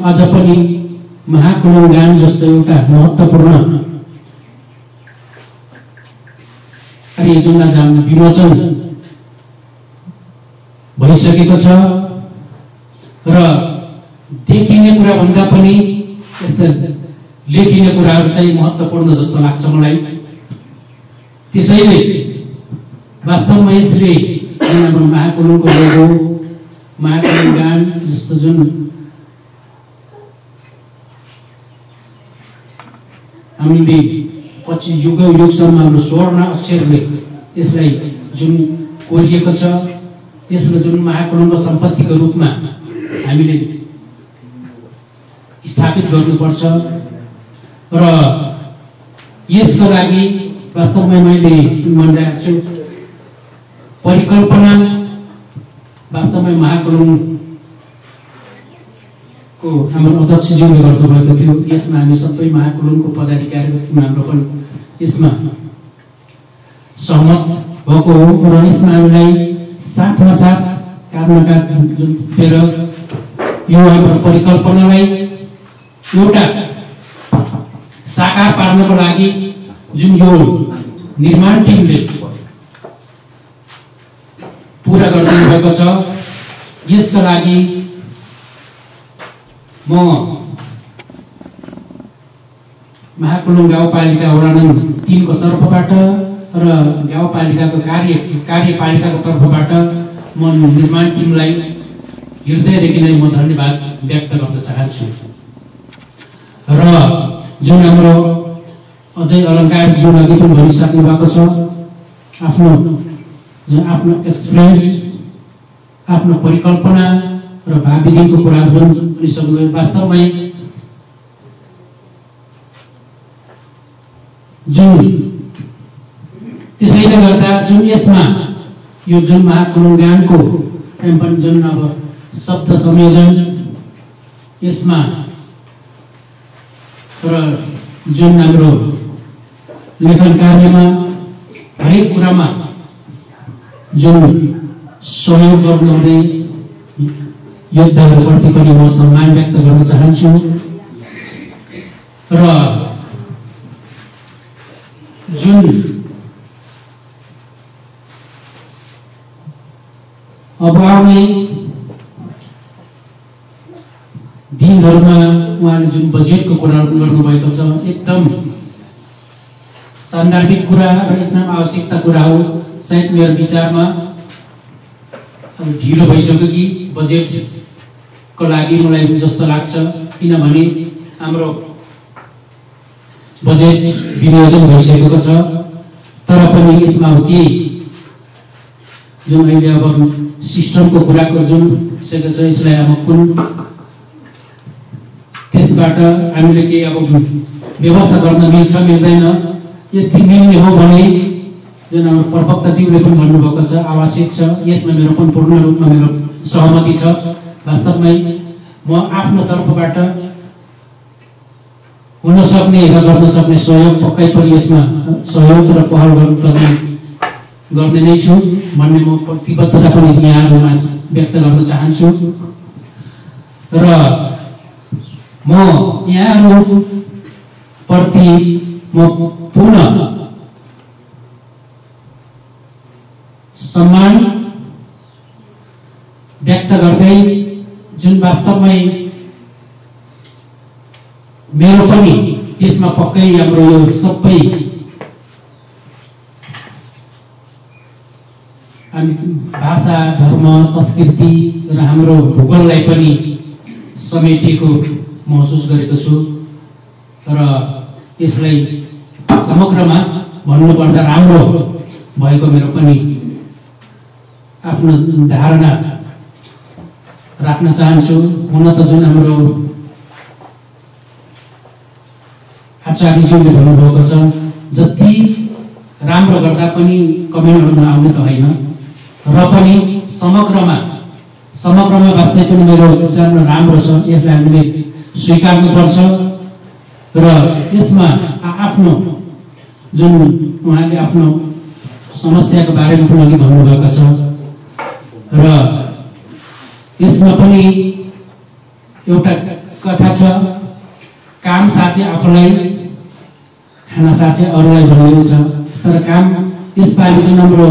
अझ पनि महाकुलुङ गान जस्तो एउटा महत्त्वपूर्ण जुन आज विमोचन भइसकेको छ र देखिने कुरा भन्दा पनि यस्ता लेखिने कुराहरू चाहिँ महत्त्वपूर्ण जस्तो लाग्छ मलाई। त्यसैले वास्तवमा यसले जुन हाम्रो महाकुलुङको लोगो महाकुलुङ गान जस्तो जुन हामीले पछि युगौँ युगसम्म हाम्रो स्वर्ण अक्षरले यसलाई जुन कोरिएको छ यसलाई जुन महाकुलुङको सम्पत्तिको रूपमा हामीले स्थापित गर्नुपर्छ र यसको लागि वास्तवमा मैले भनिरहेको छु परिकल्पना वास्तवमा महाकुलुङको हाम्रो अध्यक्षज्यूले गर्नुभएको थियो। यसमा हामी सबै महाकुलुङको पदाधिकारीहरू हाम्रो पनि यसमा सहमत भएको हो र यसमा हामीलाई साथमा साथ कामका जुन फेर यो हाम्रो परिकल्पनालाई एउटा साकार पार्नको लागि जुन यो निर्माण टिमले पूरा गरिदिनु भएको छ यसका लागि म महाकुलुङ गाउँपालिका वडा नम्बर 3 को तर्फबाट र गाउँपालिकाको कार्यपालिकाको तर्फबाट म निर्माण टिमलाई हृदयदेखि नै म धन्यवाद व्यक्त गर्न चाहन्छु। र जुन हाम्रो अझै अलङ्कार जुन अघि पनि भनिसक्नु भएको छ आफ्नो एक्सपिरियन्स आफ्नो परिकल्पना र भावी दिनको कुराहरू जुन भनिसक्नु वास्तवमै जुन त्यसैले गर्दा जुन यसमा यो जुन महाकुलुङ गानको जुन अब शब्द संयोजन यसमा र जुन हाम्रो लेखन कार्यमा हरेक कुरामा जुन सहयोग गर्नुहुँदै योद्धाहरूप्रति पनि म सम्मान व्यक्त गर्न चाहन्छु र जुन अब आउने दिनहरूमा उहाँले जुन बजेटको कुराहरू गर्नुभएको छ एकदम सान्दर्भिक कुरा र एकदम आवश्यकता कुरा हो। सायद मेरो विचारमा ढिलो भइसक्यो कि बजेटको लागि मलाई जस्तो लाग्छ, किनभने हाम्रो बजेट विनियोजन भइसकेको छ तर पनि यसमा हो कि जुन अहिले अब सिस्टमको कुराको जुन सकेको छ यसलाई अब कुन त्यसबाट हामीले के अब व्यवस्था गर्न मिल्छ मिल्दैन यदि मिल्ने हो भने जुन हाम्रो प्रवक्ताज्यूले पनि भन्नुभएको छ आवश्यक छ यसमा मेरो पनि पूर्ण रूपमा मेरो सहमति छ। वास्तवमै म आफ्नो तर्फबाट हुन सक्ने र गर्न सक्ने सहयोग पक्कै पनि यसमा सहयोग र पहल गर्ने नै छु भन्ने म प्रतिबद्धता पनि यहाँहरूमा व्यक्त गर्न चाहन्छु र म यहाँहरूप्रति म पुनः सम्मान व्यक्त गर्दै जुन वास्तवमै मेरो पनि यसमा पक्कै हाम्रो यो सबै भाषा धर्म संस्कृति र हाम्रो भूगोललाई पनि समेटिएको महसुस गरेको छु र यसलाई समग्रमा भन्नुपर्दा राम्रो भएको मेरो पनि आफ्नो धारणा राख्न चाहन्छु। हुन त जुन हाम्रो आचार्यज्यूले भन्नुभएको छ, जति राम्रो गर्दा पनि कमेन्टहरू नआउने त होइन, र पनि समग्रमा वास्तै पनि मेरो विचारमा राम्रो छ, यसलाई हामीले स्वीकार्नुपर्छ। र यसमा आफ्नो जुन उहाँले आफ्नो समस्याको बारेमा पनि अघि भन्नुभएको छ, र यसमा पनि एउटा कथा छ, काम साँचे आफूलाई, खाना साँचे अरूलाई भनिएको छ। तर काम यसपालि जुन हाम्रो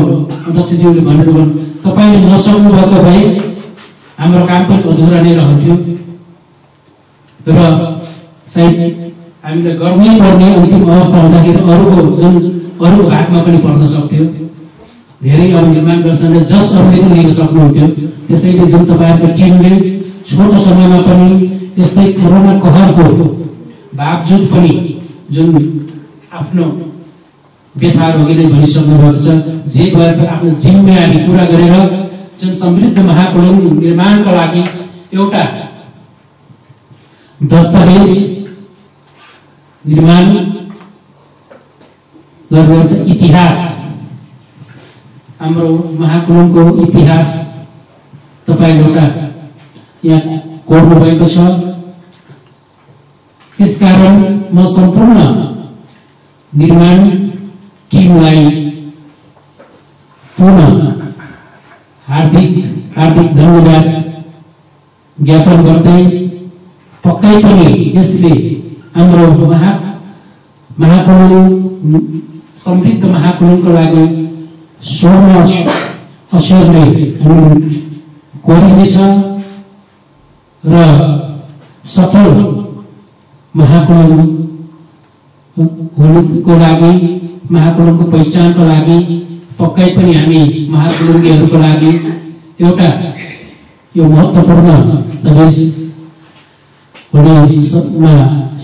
अध्यक्षज्यूले भन्नुभयो, तपाईँले नसक्नु भएको भए हाम्रो काम पनि अधुरा नै रहन्थ्यो र सायद हामीले गर्नै पर्ने अन्तिम अवस्था हुँदाखेरि अरूको भागमा पनि पर्न सक्थ्यो। धेरै अब निर्माण गर्छन् जस अरूले पनि लिन सक्नुहुन्थ्यो। त्यसैले जुन तपाईँहरूको टिमले छोटो समयमा पनि यस्तै कोरोना कहरको बावजुद पनि जुन आफ्नो व्यथाहरू अघि नै भनिसक्नु भएको छ, जे भए पनि आफ्नो जिम्मेवारी पुरा गरेर जुन समृद्ध महाकुलुङ निर्माणका लागि एउटा दस्तावेज निर्माण गरेर एउटा इतिहास, हाम्रो महाकुलुङको इतिहास तपाईले एउटा यहाँ कोर्नु भएको छ। यसकारण म सम्पूर्ण निर्माण टिमलाई पुनः हार्दिक धन्यवाद ज्ञापन गर्दै, पक्कै पनि यसले हाम्रो महाकुलुङ समृद्ध महाकुलुङको लागि स्वर्ण अक्षरले कोरिनेछ र सफल महाकुलुङ हुनुको लागि, महाकुलुङको पहिचानको लागि पक्कै पनि हामी महाकुलुङीहरूको लागि एउटा यो महत्त्वपूर्ण हुनेमा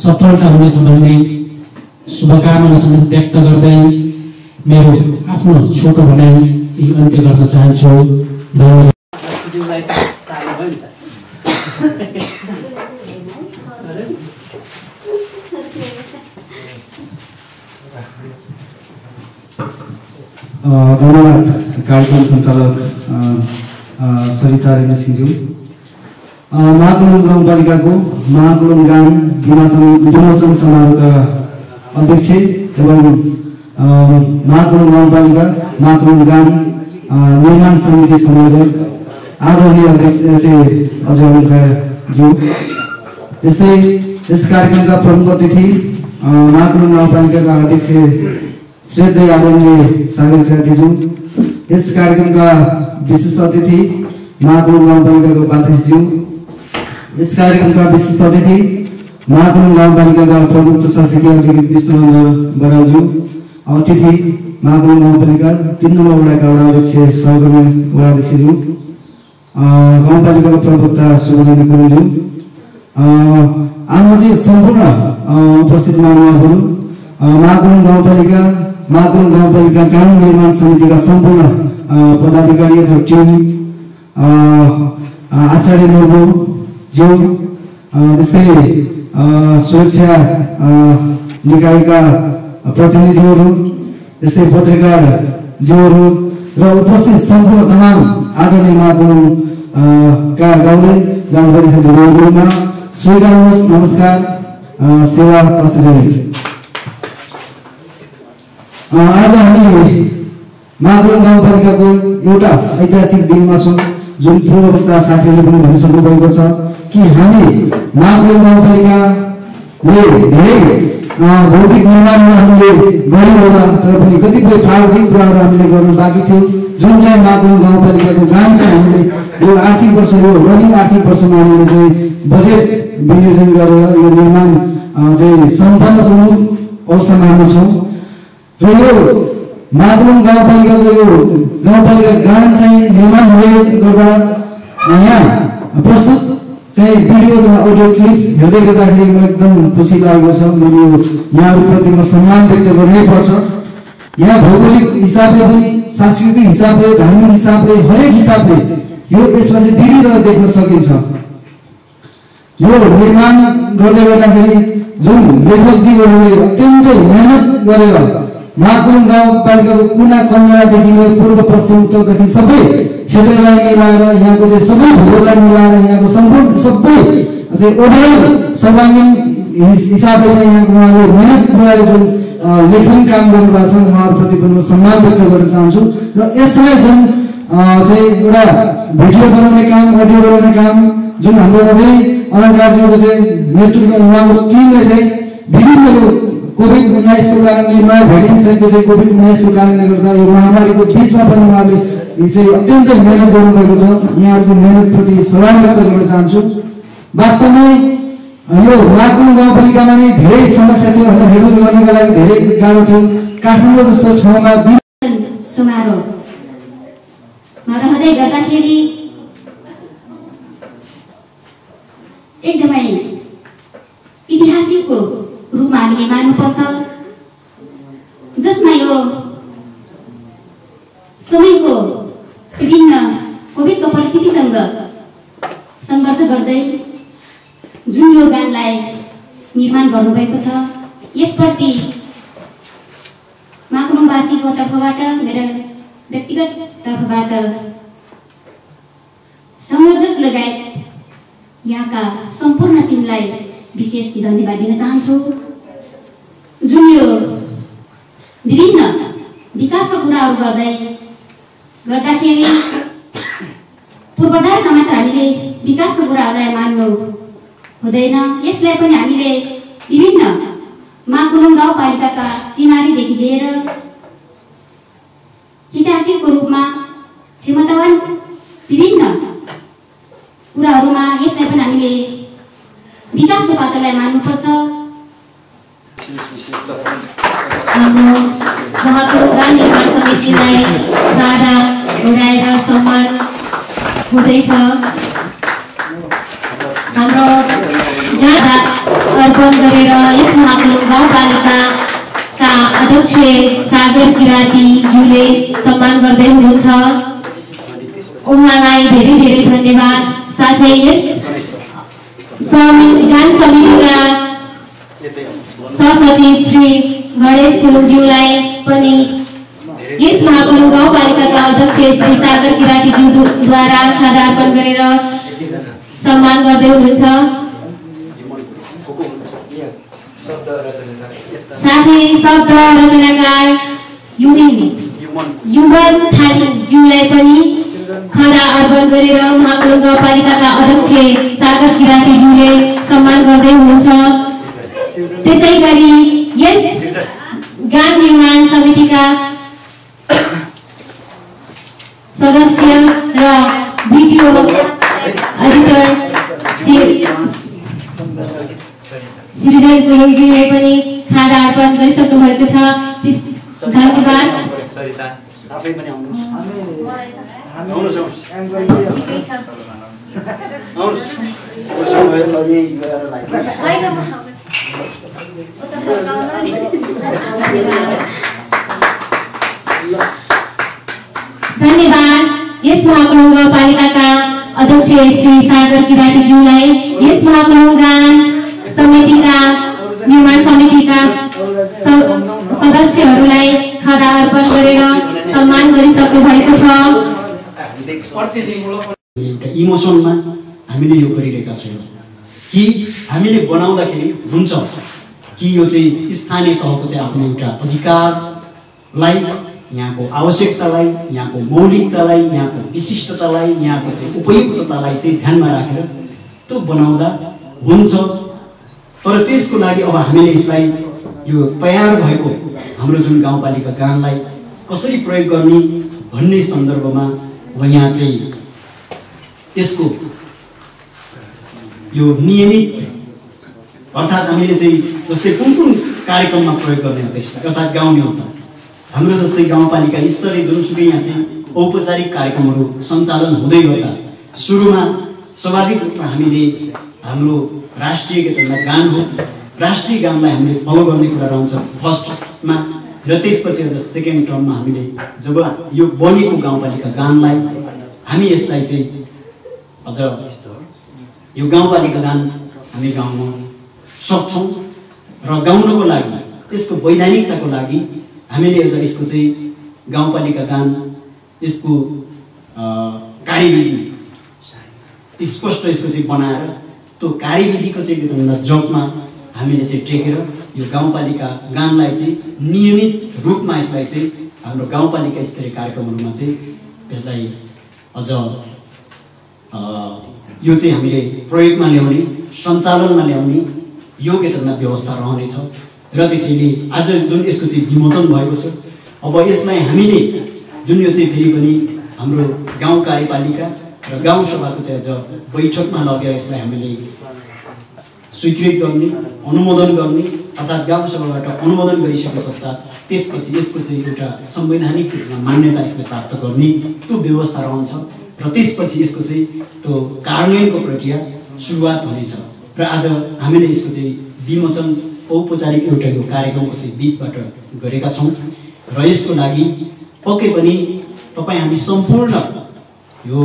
सफलता हुनेछ भन्ने शुभकामना समेत व्यक्त गर्दै मेरो आफ्नो छोटो भनाइ अन्त्य गर्न चाहन्छु। धन्यवाद। धन्यवाद कार्यक्रम सञ्चालक सरिता रेग्मी सिंहज्यू। महाकुलुङ गाउँपालिकाको महाकुलुङ गाउँ विमोचन समारोहका अध्यक्ष एवं महाकुलुङ गाउँपालिका महाकुलुङ गाउँ निर्माण समिति संयोजक आदरणीय अध्यक्ष अजय अलङ्कारज्यू, यस्तै यस कार्यक्रमका प्रमुख अतिथि महाकुलुङ गाउँपालिकाका अध्यक्ष श्रद्धेय आदरणीय सागर किरातीज्यू, यस कार्यक्रमका विशिष्ट अतिथि महाकुलुङ गाउँपालिकाको उपाध्यक्षज्यू, यस कार्यक्रमका विशिष्ट अतिथि महाकुलुङ गाउँपालिकाका प्रमुख प्रशासकीय अधिकारी विष्णुनन्दन बरालज्यू, अतिथि महाकुलुङ गाउँपालिका 3 नम्बर वडाका वडा अध्यक्ष सहकर्मी वडा अध्यक्षज्यू, गाउँपालिकाका प्रवक्ता सुबोधनी गुरुङज्यू, आमन्त्रित सम्पूर्ण उपस्थित महानुभावहरू, महाकुलुङ गाउँपालिका गाउँ निर्माण समितिका सम्पूर्ण पदाधिकारी तथा टिम, आचार्य ज्यू, त्यस्तै सुरक्षा निकायका प्रतिनिधिहरू, त्यस्तै पत्रकार ज्यूहरू र उपस्थित सम्पूर्ण तमाम आदरणीय महाकुलुङका गाउँलेमा स्वीकार्नुहोस्। नमस्कार, सेवा तस्लिम। आज हामी महाकुलुङ गाउँपालिकाको एउटा ऐतिहासिक दिनमा छौँ, जुन पूर्ववक्ता साथीहरूले पनि भनिसक्नु भएको छ कि हामी महाकुलुङ गाउँपालिकाले धेरै भौतिक निर्माणमा हामीले गऱ्यौँ होला, तर पनि कतिपय प्राविधिक कुराहरू हामीले गर्न बाँकी थियो। जुन चाहिँ महाकुलुङ गाउँपालिकाको काम चाहिँ हामीले यो आर्थिक वर्ष, यो रनिङ आर्थिक वर्षमा हामीले चाहिँ बजेट विनियोजन गरेर यो निर्माण चाहिँ सम्पन्न गर्नु अवस्थामा हामी छौँ। र यो महाकुलुङ गाउँपालिकाको यो गाउँपालिका गाउँ चाहिँ निर्माण हुँदै गर्दा यहाँ प्रस्तुत चाहिँ भिडियो तथा अडियो क्लिप हेर्दै गर्दाखेरि मलाई एकदम खुसी लागेको छ। मैले यहाँहरूप्रति म सम्मान व्यक्त गर्नै पर्छ। यहाँ भौगोलिक हिसाबले पनि सांस्कृतिक हिसाबले धार्मिक हिसाबले हरेक हिसाबले यो यसमा चाहिँ विविधता देख्न सकिन्छ। यो निर्माण गर्दै गर्दाखेरि जुन लेखकजीहरूले अत्यन्तै मेहनत गरेर महाकुलुङ गाउँपालिकाको कुना कन्यादेखि पूर्व पश्चिम उत्तरदेखि सबै क्षेत्रलाई मिलाएर यहाँको चाहिँ सबै भूगोललाई मिलाएर यहाँको सम्पूर्ण सबै चाहिँ ओभरअल सर्वाङ्गीन हिसाबले चाहिँ यहाँको उहाँले मेहनत गरेर जुन लेखन काम गर्नुभएको छ उहाँहरूप्रति पनि सम्मान व्यक्त गर्न चाहन्छु। र यसलाई जुन चाहिँ एउटा भिडियो बनाउने काम अडियो बनाउने काम जुन हाम्रो चाहिँ अलङ्कारज्यूको चाहिँ नेतृत्व उहाँको टिमले चाहिँ विभिन्न कोभिड-19 को कारणले नयाँ भेरिएन्ट चाहिँ कोभिड-19 को कारणले गर्दा यो महामारीको बिचमा पनि उहाँले चाहिँ अत्यन्तै मेहनत गर्नुभएको छ। यहाँहरूको मेहनतप्रति सलाम व्यक्त गर्न चाहन्छु। वास्तवमै यो महाकुलुङ गाउँपालिकामा नै धेरै समस्या थियो, हेडल गर्नका लागि धेरै गाह्रो थियो। काठमाडौँ जस्तो ठाउँमा समारोहमा रहँदै गर्दाखेरि एकदमै ऐतिहासिकको रूपमा हामीले मान्नुपर्छ, जसमा यो समयको विभिन्न कोभिडको परिस्थितिसँग सङ्घर्ष गर्दै जुन यो गानलाई निर्माण गर्नुभएको छ, यसप्रति महाकुलुङवासीको तर्फबाट मेरो व्यक्तिगत तर्फबाट संयोजक लगायत यहाँका सम्पूर्ण टिमलाई विशेष धन्यवाद दिन चाहन्छु। जुन यो विभिन्न विकासका कुराहरू गर्दाखेरि पूर्वाधारमा मात्र हामीले विकासका कुराहरूलाई मान्नु हुँदैन, यसलाई पनि हामीले विभिन्न महाकुलुङ गाउँपालिकाका चिनारीदेखि लिएर ऐतिहासिकको रूपमा क्षमतावान विभिन्न कुराहरूमा यसलाई पनि हामीले विकासको पात्रलाई मान्नुपर्छ। हाम्रो महाकुलुङ गाउँ निर्माण समितिलाई राधा उडाएर सम्मान हुँदैछ। हाम्रो राधा अर्पण गरेर यस महाकुलुङ गाउँपालिकाका अध्यक्ष सागर किरातीज्यूले सम्मान गर्दै हुनुहुन्छ। उहाँलाई धेरै धेरै धन्यवाद। साथै यस गान समितिका सहसचिव श्री गणेश कुलुङज्यूलाई पनि यस महाकुलुङ गाउँपालिकाका अध्यक्ष श्री सागर किरातीज्यूद्वारा खादा अर्पण गरेर सम्मान गर्दै हुनुहुन्छ। साथै शब्द रचनाकार युमन थालीज्यूलाई पनि खदा अर्पण गरेर महाकुलुङ गाउँपालिकाका अध्यक्ष सागर किरातीज्यूले सम्मान गर्दै हुनुहुन्छ। त्यसै गरी यस गान निर्माण समितिका सदस्य र भिडियो एडिटर सृजन गुरुङज्यूले पनि खादा अर्पण गरिसक्नु भएको छ। धन्यवाद। धन्यवाद। यस महाकुलुङ गाउँपालिकाका अध्यक्ष श्री सागर किरातीज्यूलाई यस महाकुलुङ गान समितिका निर्माण समितिका सदस्यहरूलाई खदा अर्पण गरेर सम्मान गरिसक्नु भएको छ। इमोसनमा हामीले यो गरिरहेका छौँ कि हामीले बनाउँदाखेरि हुन्छ कि यो चाहिँ स्थानीय तहको चाहिँ आफ्नो एउटा अधिकारलाई, यहाँको आवश्यकतालाई, यहाँको मौलिकतालाई, यहाँको विशिष्टतालाई, यहाँको चाहिँ उपयुक्ततालाई चाहिँ ध्यानमा राखेर त्यो बनाउँदा हुन्छ। तर त्यसको लागि अब हामीले यसलाई यो तयार भएको हाम्रो जुन गाउँपालिका गानलाई कसरी प्रयोग गर्ने भन्ने सन्दर्भमा अब यहाँ चाहिँ त्यसको यो नियमित अर्थात् हामीले चाहिँ जस्तै कुन कार्यक्रममा प्रयोग गर्ने हो त्यसलाई अर्थात् गाउने हो त हाम्रो जस्तै गाउँपालिका स्तरीय जुनसुकै यहाँ चाहिँ औपचारिक कार्यक्रमहरू सञ्चालन हुँदै गर्दा सुरुमा स्वाभाविक रूपमा हामीले हाम्रो राष्ट्रिय गान हो, राष्ट्रिय गानलाई हामीले फलो गर्ने कुरा रहन्छ फर्स्टमा। र त्यसपछि अझ सेकेन्ड टर्ममा हामीले जब यो बनेको गाउँपालिका गानलाई हामी यसलाई चाहिँ अझ यो गाउँपालिका गान हामी गाउन सक्छौँ र गाउनको लागि यसको वैधानिकताको लागि हामीले अझ यसको चाहिँ गाउँपालिका गान यसको कार्यविधि स्पष्ट यसको चाहिँ बनाएर त्यो कार्यविधिको चाहिँ के भन्दा जगमा हामीले चाहिँ टेकेर यो गाउँपालिका गानलाई चाहिँ नियमित रूपमा यसलाई चाहिँ हाम्रो गाउँपालिका स्तरीय कार्यक्रमहरूमा चाहिँ यसलाई अझ यो चाहिँ हामीले प्रयोगमा ल्याउने सञ्चालनमा ल्याउने यो के भन्दा व्यवस्था रहनेछ र त्यसैले आज जुन यसको चाहिँ विमोचन भएको छ अब यसलाई हामीले जुन यो चाहिँ फेरि पनि हाम्रो गाउँ कार्यपालिका र गाउँ सभाको चाहिँ अझ बैठकमा लगेर यसलाई हामीले स्वीकृत गर्ने अनुमोदन गर्ने अर्थात् गाउँ सभाबाट अनुमोदन गरिसके पश्चात त्यसपछि यसको चाहिँ एउटा संवैधानिक रूपमा मान्यता यसलाई प्राप्त गर्ने त्यो व्यवस्था रहन्छ र त्यसपछि यसको चाहिँ त्यो कार्यान्वयनको प्रक्रिया सुरुवात हुनेछ र आज हामीले यसको चाहिँ विमोचन औपचारिक एउटा यो कार्यक्रमको चाहिँ बीचबाट गरेका छौँ र यसको लागि पक्कै पनि तपाईँ हामी सम्पूर्ण यो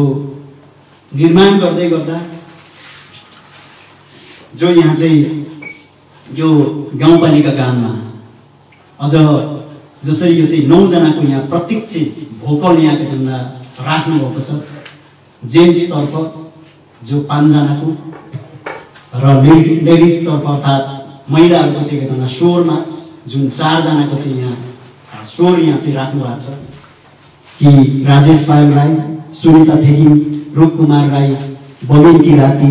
निर्माण गर्दै गर्दा जो यहाँ चाहिँ यो गाउँपालिका गानमा अझ जसरी यो चाहिँ 9 जनाको यहाँ प्रत्यक्ष भोकल यहाँको भन्दा राख्नुभएको छ जेन्ट्सतर्फ जो 5 जनाको र लेडिजतर्फ अर्थात् महिलाहरूको चाहिँ के भन्दा स्वरमा जुन 4 जनाको चाहिँ यहाँ स्वर यहाँ चाहिँ राख्नु भएको छ कि राजेश पायल राई, सुनिता थेगिम, रूपकुमार राई, बबिन किराती,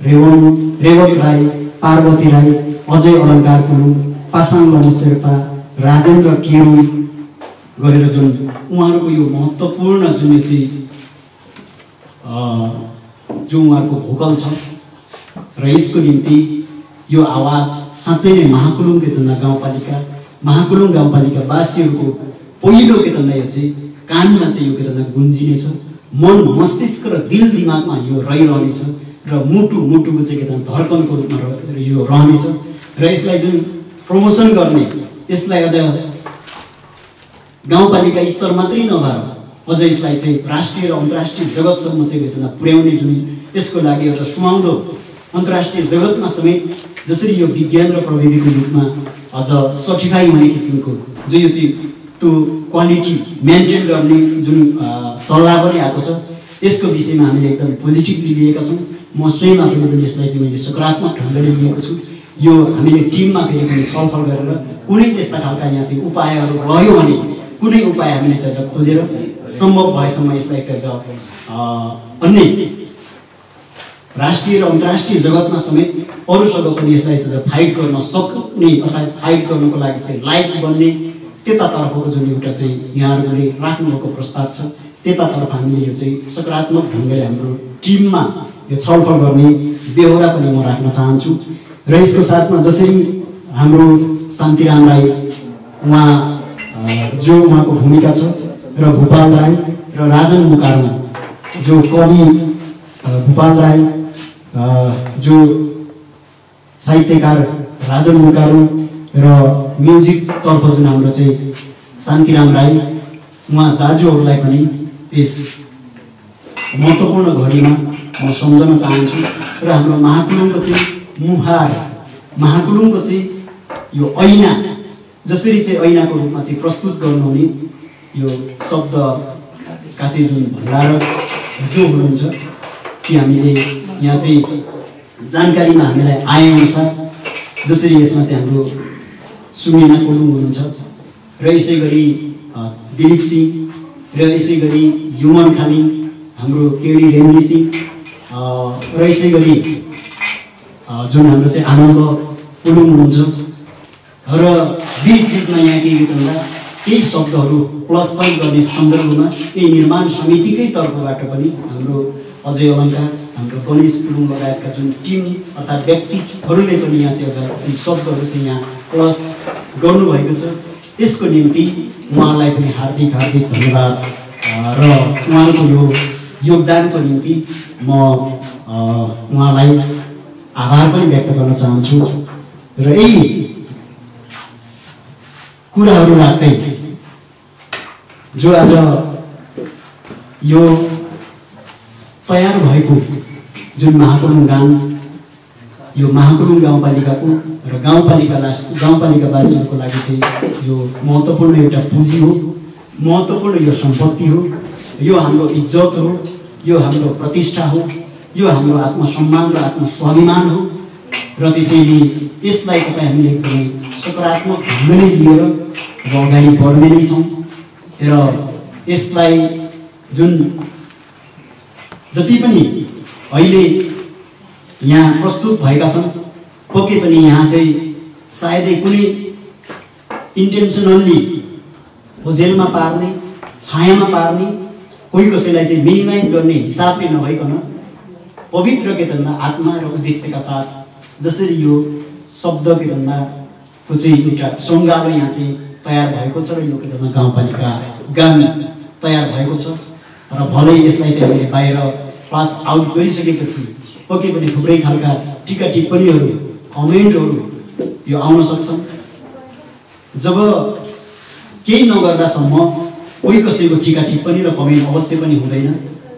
रेवत राई, पार्वती राई, अजय अलङ्कार कुलु, पासाङ लमु शेर्पा, राजेन्द्र केरू गरेर जुन उहाँहरूको यो महत्त्वपूर्ण जुन चाहिँ जो उहाँहरूको भोकल छ र यसको निम्ति यो आवाज साँच्चै नै महाकुलुङ केतन्दा गाउँपालिका वासीहरूको पहिलो केतन्दा यो चाहिँ कानमा चाहिँ यो केतन्दा गुन्जिनेछ, मन मस्तिष्क र दिल दिमागमा यो रहिरहनेछ र मुटुको चाहिँ केतन्दा धड्कनको रूपमा यो रहनेछ र यसलाई जुन प्रमोसन गर्ने यसलाई अझ गाउँपालिका स्तर मात्रै नभएर अझ यसलाई चाहिँ राष्ट्रिय र अन्तर्राष्ट्रिय जगतसम्म चाहिँ केतन्दा पुर्याउने जुन यसको लागि एउटा सुहाउँदो अन्तर्राष्ट्रिय जगतमा समेत जसरी यो विज्ञान र प्रविधिको रूपमा अझ सर्टिफाई हुने किसिमको जो यो चाहिँ त्यो क्वालिटी मेन्टेन गर्ने जुन सल्लाह पनि आएको छ यसको विषयमा हामीले एकदम पोजिटिभली लिएका छौँ। म स्वयं आफूले पनि यसलाई चाहिँ मैले सकारात्मक ढङ्गले लिएको छु। यो हामीले टिममा फेरि पनि छलफल गरेर कुनै त्यस्ता खालका यहाँ चाहिँ उपायहरू रह्यो भने कुनै उपाय हामीले चाहिँ खोजेर सम्भव भएसम्म यसलाई चाहिँ अन्य राष्ट्रिय र अन्तर्राष्ट्रिय जगतमा समेत अरूसँग पनि यसलाई चाहिँ फाइट गर्न सक्ने अर्थात् फाइट गर्नको लागि चाहिँ लाइक बन्ने त्यतातर्फको जुन एउटा चाहिँ यहाँहरूले राख्नुभएको प्रस्ताव छ त्यतातर्फ हामीले यो चाहिँ सकारात्मक ढङ्गले हाम्रो टिममा यो छलफल गर्ने बेहोरा पनि म राख्न चाहन्छु। र यसको साथमा जसरी हाम्रो शान्तिराम राई उहाँ जो उहाँको भूमिका छ र भूपाल राई र राजन मुकारुङ जो कवि भूपाल राई जो साहित्यकार राजन मुकारुङ र म्युजिकतर्फ जुन हाम्रो चाहिँ शान्तिराम राई उहाँ दाजुहरूलाई पनि यस महत्त्वपूर्ण घडीमा म सम्झन चाहन्छु र हाम्रो महाकुलुङको चाहिँ मुहार महाकुलुङको चाहिँ यो ऐना जसरी चाहिँ ऐनाको रूपमा चाहिँ प्रस्तुत गर्नुहुने यो शब्दका चाहिँ जुन भण्डारक जो हुनुहुन्छ कि हामीले यहाँ चाहिँ जानकारीमा हामीलाई आएअनुसार जसरी यसमा चाहिँ हाम्रो सुमिना कोलुङ हुनुहुन्छ र यसै गरी दिलीप सिंह र यसै गरी युमन खालिङ हाम्रो केडी रेम्ली सिंह र यसै गरी जुन हाम्रो चाहिँ आनन्द कोलुङ हुनुहुन्छ र बिचमा यहाँ के भन्दा केही शब्दहरू प्लस पोइन्ट गर्ने सन्दर्भमा यही निर्माण समितिकै तर्फबाट पनि हाम्रो अजय अलङ्कार हाम्रो गणेश गुरुङ लगायतका जुन टिम अर्थात् व्यक्तिहरूले पनि यहाँ चाहिँ अझ ती शब्दहरू चाहिँ यहाँ प्लस गर्नुभएको छ। यसको निम्ति उहाँलाई पनि हार्दिक धन्यवाद र उहाँको यो योगदानको निम्ति म उहाँलाई आभार पनि व्यक्त गर्न चाहन्छु। र यही कुराहरू राख्दै जो आज यो तयार भएको जुन महाकुलुङ गान यो महाकुलुङ गाउँपालिकाको र गाउँपालिकावासीहरूको लागि चाहिँ यो महत्त्वपूर्ण एउटा पुँजी हो, महत्त्वपूर्ण यो सम्पत्ति हो, यो हाम्रो इज्जत हो, यो हाम्रो प्रतिष्ठा हो, यो हाम्रो आत्मसम्मान र आत्मस्वाभिमान हो। र त्यसैले यसलाई तपाईँ हामीले एकदमै सकारात्मक ढङ्गले लिएर अब अगाडि बढ्दै नै छौँ र यसलाई जुन जति पनि अहिले यहाँ प्रस्तुत भएका छन् पक्कै पनि यहाँ चाहिँ सायदै कुनै इन्टेन्सनल्ली जेलमा पार्ने, छायामा पार्ने, कोही कसैलाई चाहिँ मिनिमाइज गर्ने हिसाबले नभइकन पवित्र केतनमा आत्मा र उद्देश्यका साथ जसरी यो शब्द केतनमा को चाहिँ एउटा सङ्गालो यहाँ चाहिँ तयार भएको छ र यो केतनमा गाउँपालिका गान तयार भएको छ र भलै यसलाई चाहिँ हामीले बाहिर पास आउट गरिसकेपछि पक्कै पनि थुप्रै खालका टिका टिप्पणीहरू कमेन्टहरू यो आउन सक्छन्। जब केही नगर्दासम्म कोही कसैको टिका टिप्पणी र कमेन्ट अवश्य पनि हुँदैन,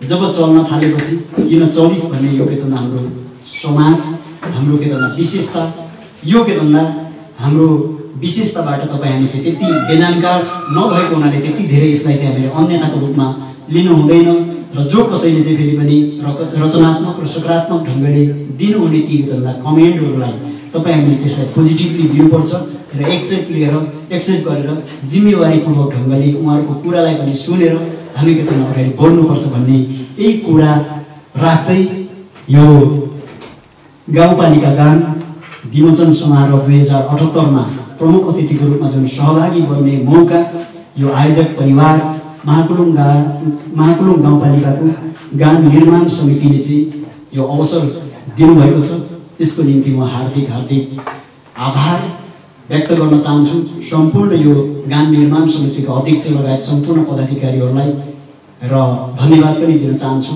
जब चल्न थालेपछि किन चलिस् भन्ने यो केतनमा हाम्रो समाज, हाम्रो केतनमा विशेषता, यो केतनमा हाम्रो विशेषताबाट तपाईँ हामी चाहिँ त्यति बेजानकार नभएको हुनाले त्यति धेरै यसलाई चाहिँ हामीले अन्यताको रूपमा लिनु हुँदैन र जो कसैले चाहिँ फेरि पनि रचनात्मक र सकारात्मक ढङ्गले दिनुहुने ती केतनमा कमेन्टहरूलाई तपाईँ हामीले त्यसलाई पोजिटिभली दिनुपर्छ र एक्सेप्ट गरेर जिम्मेवारीपूर्वक ढङ्गले उहाँहरूको कुरालाई पनि सुनेर हामी केतनमा अगाडि बढ्नुपर्छ भन्ने यही कुरा राख्दै यो गाउँपालिका गान विमोचन समारोह 2078 प्रमुख अतिथिको रूपमा जुन सहभागी बन्ने मौका यो आयोजक परिवार महाकुलुङ गाउँपालिकाको गान निर्माण समितिले चाहिँ यो अवसर दिनुभएको छ। त्यसको निम्ति म हार्दिक आभार व्यक्त गर्न चाहन्छु सम्पूर्ण यो गान निर्माण समितिको अध्यक्ष लगायत सम्पूर्ण पदाधिकारीहरूलाई र धन्यवाद पनि दिन चाहन्छु।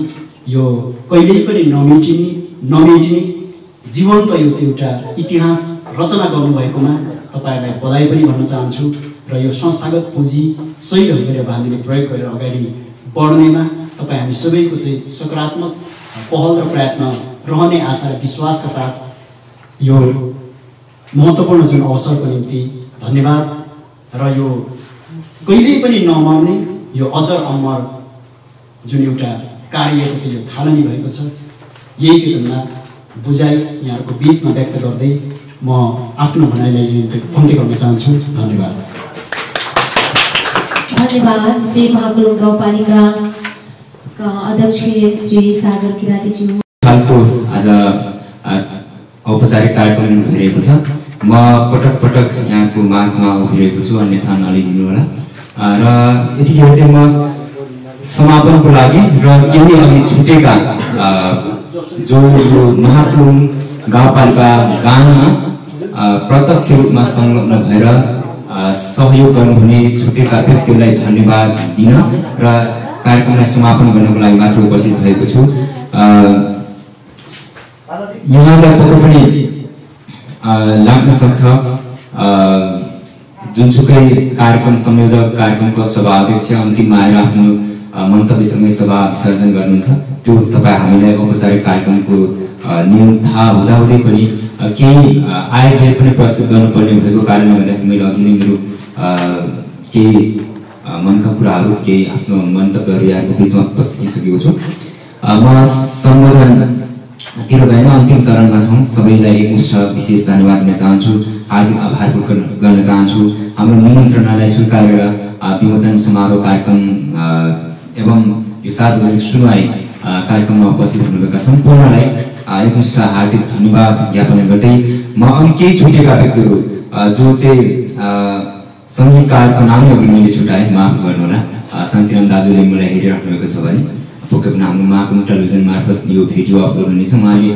यो कहिल्यै पनि नमेटिने जीवन्त यो चाहिँ एउटा इतिहास रचना गर्नुभएकोमा तपाईँहरूलाई बधाई पनि भन्न चाहन्छु र यो संस्थागत पुँजी सही ढङ्गले अब हामीले प्रयोग गरेर अगाडि बढ्नेमा तपाईँ हामी सबैको चाहिँ सकारात्मक पहल र प्रयत्न रहने आशा र विश्वासका साथ यो महत्त्वपूर्ण जुन अवसरको निम्ति धन्यवाद र यो कहिल्यै पनि नमर्ने यो अजर अमर जुन एउटा कार्यको चाहिँ यो थालनी भएको छ यही केतनमा बुझाइ यहाँहरूको बिचमा व्यक्त गर्दै म आफ्नो भनाइलाई अन्त्य गर्न चाहन्छु। धन्यवाद। श्री महाकुलुङ गाउँपालिकाका अध्यक्ष श्री सागर किरातीज्यू सालको आज औपचारिक कार्यक्रम भइरहेको छ। म पटक यहाँको माझमा उभिरहेको छु, अन्यथा नलिदिनु होला। र यतिखेर चाहिँ म समापनको लागि र केही अघि छुटेका जो यो महाकुलुङ गाउँपालिका गानमा प्रत्यक्ष रूपमा संलग्न भएर सहयोग गर्नुहुने छुटेका व्यक्तिहरूलाई धन्यवाद दिन र कार्यक्रमलाई समापन गर्नको लागि मात्र उपस्थित भएको छु। यहाँलाई पक्कै पनि लाग्न सक्छ जुनसुकै कार्यक्रम संयोजक, कार्यक्रमको सभा अध्यक्ष अन्तिममा आएर आफ्नो मन्तव्यसँगै सभा विसर्जन गर्नुहुन्छ। त्यो तपाईँ हामीलाई औपचारिक कार्यक्रमको नियम थाहा हुँदाहुँदै पनि केही आयोजन पनि प्रस्तुत गर्नुपर्ने भएको कारणले गर्दाखेरि मैले अघि नै मेरो केही मनका कुराहरू, केही आफ्नो मन्तव्यहरू यहाँको बिचमा पस्किसकेको छु। म सम्बोधनतिर गएन, अन्तिम चरणमा छौँ। सबैलाई एकमुष्ट विशेष धन्यवाद दिन चाहन्छु, हार्दिक आभार गर्न चाहन्छु। हाम्रो निमन्त्रणालाई स्वीकारेर विमोचन समारोह कार्यक्रम एवं यो सार्वजनिक सुनवाई कार्यक्रममा उपस्थित हुनुभएका सम्पूर्णलाई एकमुष्ट हार्दिक धन्यवाद ज्ञापन गर्दै म अघि केही छुटेका व्यक्तिहरू जो चाहिँ सङ्गीतकारको नामले अघि मैले छुटाएँ, माफ गर्नुहोला। शान्तिराम दाजुले मलाई हेरिराख्नु भएको छ भने पक्कै पनि हाम्रो महाकुलुङ टेलिभिजन मार्फत यो भिडियो अपलोड हुनेछ। उहाँले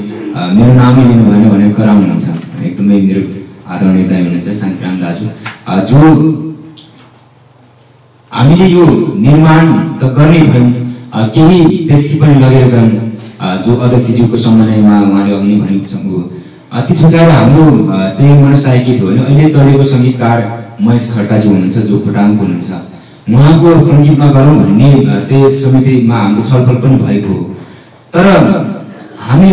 मेरो नामै लिनु भएन भनेर कराउनुहुन्छ। एकदमै मेरो आदरणीय दाइ हुनुहुन्छ शान्तिराम दाजु, जो हामीले यो निर्माण त गर्नै भयौँ, केही व्यक्ति पनि लगेर गयौँ जो अध्यक्षज्यूको समन्वयमा उहाँले अघि नै भनेको छ। त्यस पछाडि हाम्रो चाहिँ मनसाय के थियो भने अहिले चलेको सङ्गीतकार महेश खड्काजी हुनुहुन्छ जो खोटाङको हुनुहुन्छ। उहाँको सङ्गीतमा गरौँ भन्ने चाहिँ समितिमा हाम्रो छलफल पनि भएको हो। तर हामी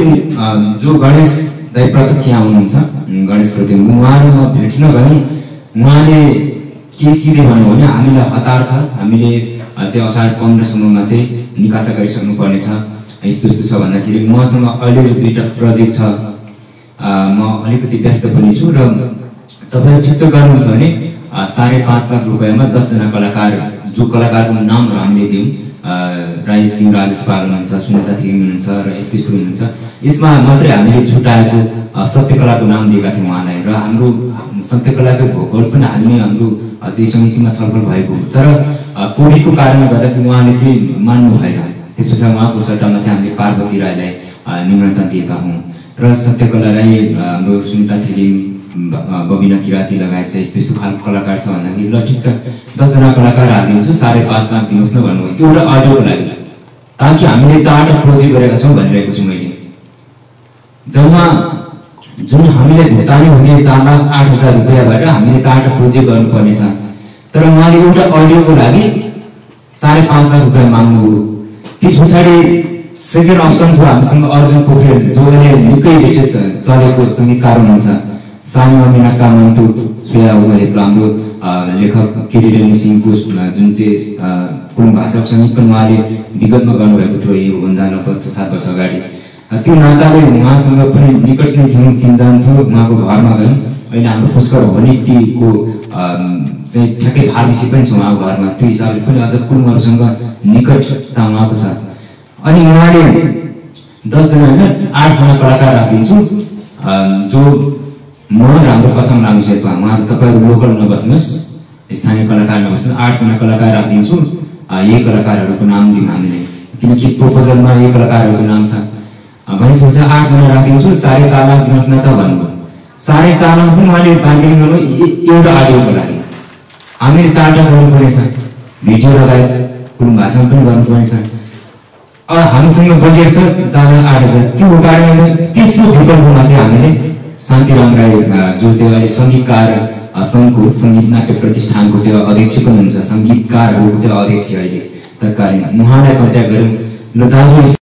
जो गणेश दाइ प्रत्यक्ष यहाँ हुनुहुन्छ, गणेश प्रति उहाँहरूमा भेट्न गयौँ। उहाँले के सिधै भन्नु भने हामीलाई हतार छ, हामीले चाहिँ असार 15सम्ममा चाहिँ निकासा गरिसक्नु पर्नेछ, यस्तो यस्तो छ भन्दाखेरि मसँग अहिले 2टा प्रोजेक्ट छ, म अलिकति व्यस्त पनि छु र तपाईँ ठिक गर्नुहुन्छ भने 5.5 लाख रुपियाँमा 10 जना कलाकार, जो कलाकारको नामहरू हामीले दियौँ, राई सिंह राजेश पाल हुनुहुन्छ, सुनिता थिङ हुनुहुन्छ र यस्तो यस्तो हुनुहुन्छ। यसमा मात्रै हामीले छुट्याएको सत्यकलाको नाम दिएका थियौँ उहाँलाई र हाम्रो सत्यकलाको भोकल पनि हाल्ने हाम्रो चाहिँ समितिमा छलफल भएको। तर कोभिडको कारणले गर्दाखेरि उहाँले चाहिँ मान्नु भएन। त्यस पछाडि उहाँको सट्टामा चाहिँ हामीले पार्वती राईलाई निमन्त्रण दिएका हौँ र सत्यकला राई, हाम्रो सुनिता थिलिङ, बबिना किराती लगायत चाहिँ यस्तो यस्तो खालको कलाकार छ भन्दाखेरि ल ठिक छ 10 जना कलाकार हालिदिन्छु, 5.5 लाख दिनुहोस् न भन्नुभयो एउटा अडियोको लागि, ताकि हामीले 4टा प्रोजेक्ट गरेका छौँ भनिरहेको छु मैले। जम्मा जुन हामीले भुक्तानी हुने 4,08,000 रुपियाँबाट हामीले 4टा प्रोजेक्ट गर्नुपर्नेछ। तर उहाँले एउटा अडियोको लागि 5.5 लाख रुपियाँ माग्नुभयो। त्यस पछाडि सेकेन्ड अप्सन थियो हामीसँग अर्जुन पोखरेल, जो अहिले निकै लेटेस्ट चलेको सङ्गीतकार हुनुहुन्छ। सानी अमिना कामन्तु सुया भएको हाम्रो लेखक केडी रेग्मी सिंहको जुन चाहिँ कुन भाषाको सङ्गीत पनि उहाँले विगतमा गर्नुभएको थियो, योभन्दा लगभग 6-7 वर्ष अगाडि। त्यो नाताले उहाँसँग पनि निकट नै थियौँ, चिनजान थियो। उहाँको घरमा गयौँ। अहिले हाम्रो पुष्कर भनिटीको चाहिँ ठ्याक्कै फार्मेसी पनि छ उहाँको घरमा। त्यो हिसाबले पनि अझ कुलहरूसँग निकटता उहाँको छ। अनि उहाँले 10 जना होइन 8 जना कलाकार राखिदिन्छु, जो म र हाम्रो कसम लामो शेर्पा, उहाँहरू तपाईँहरू लोकल नबस्नुहोस्, स्थानीय कलाकार नबस्नुहोस्, 8 जना कलाकार राखिदिन्छु। यही कलाकारहरूको नाम दिउँ हामीले, किनकि प्रोपोजलमा यही कलाकारहरूको नाम छ भनिसकेपछि 8 जना राखिदिन्छु, 4.5 लाख दिनुहोस् न त भन्नुभयो। 4.5 लाख पनि उहाँले बार्गेनिङ गर्नु एउटा अडियोको लागि। हामीले 4टा गर्नुपर्नेछ, भिडियो लगायत कुन भाषामा पनि गर्नुपर्नेछ। हामीसँग बजेट छ 4,08,000। त्यो कारणले तेस्रो विकल्पमा चाहिँ हामीले शान्तिराम राई, जो चाहिँ अहिले सङ्गीतकार सङ्घको सङ्गीत नाट्य प्रतिष्ठानको चाहिँ अध्यक्ष पनि हुनुहुन्छ, सङ्गीतकारहरूको चाहिँ अध्यक्ष अहिले तत्कालीन, उहाँलाई कन्ट्याक्ट गऱ्यौँ। ल दाजु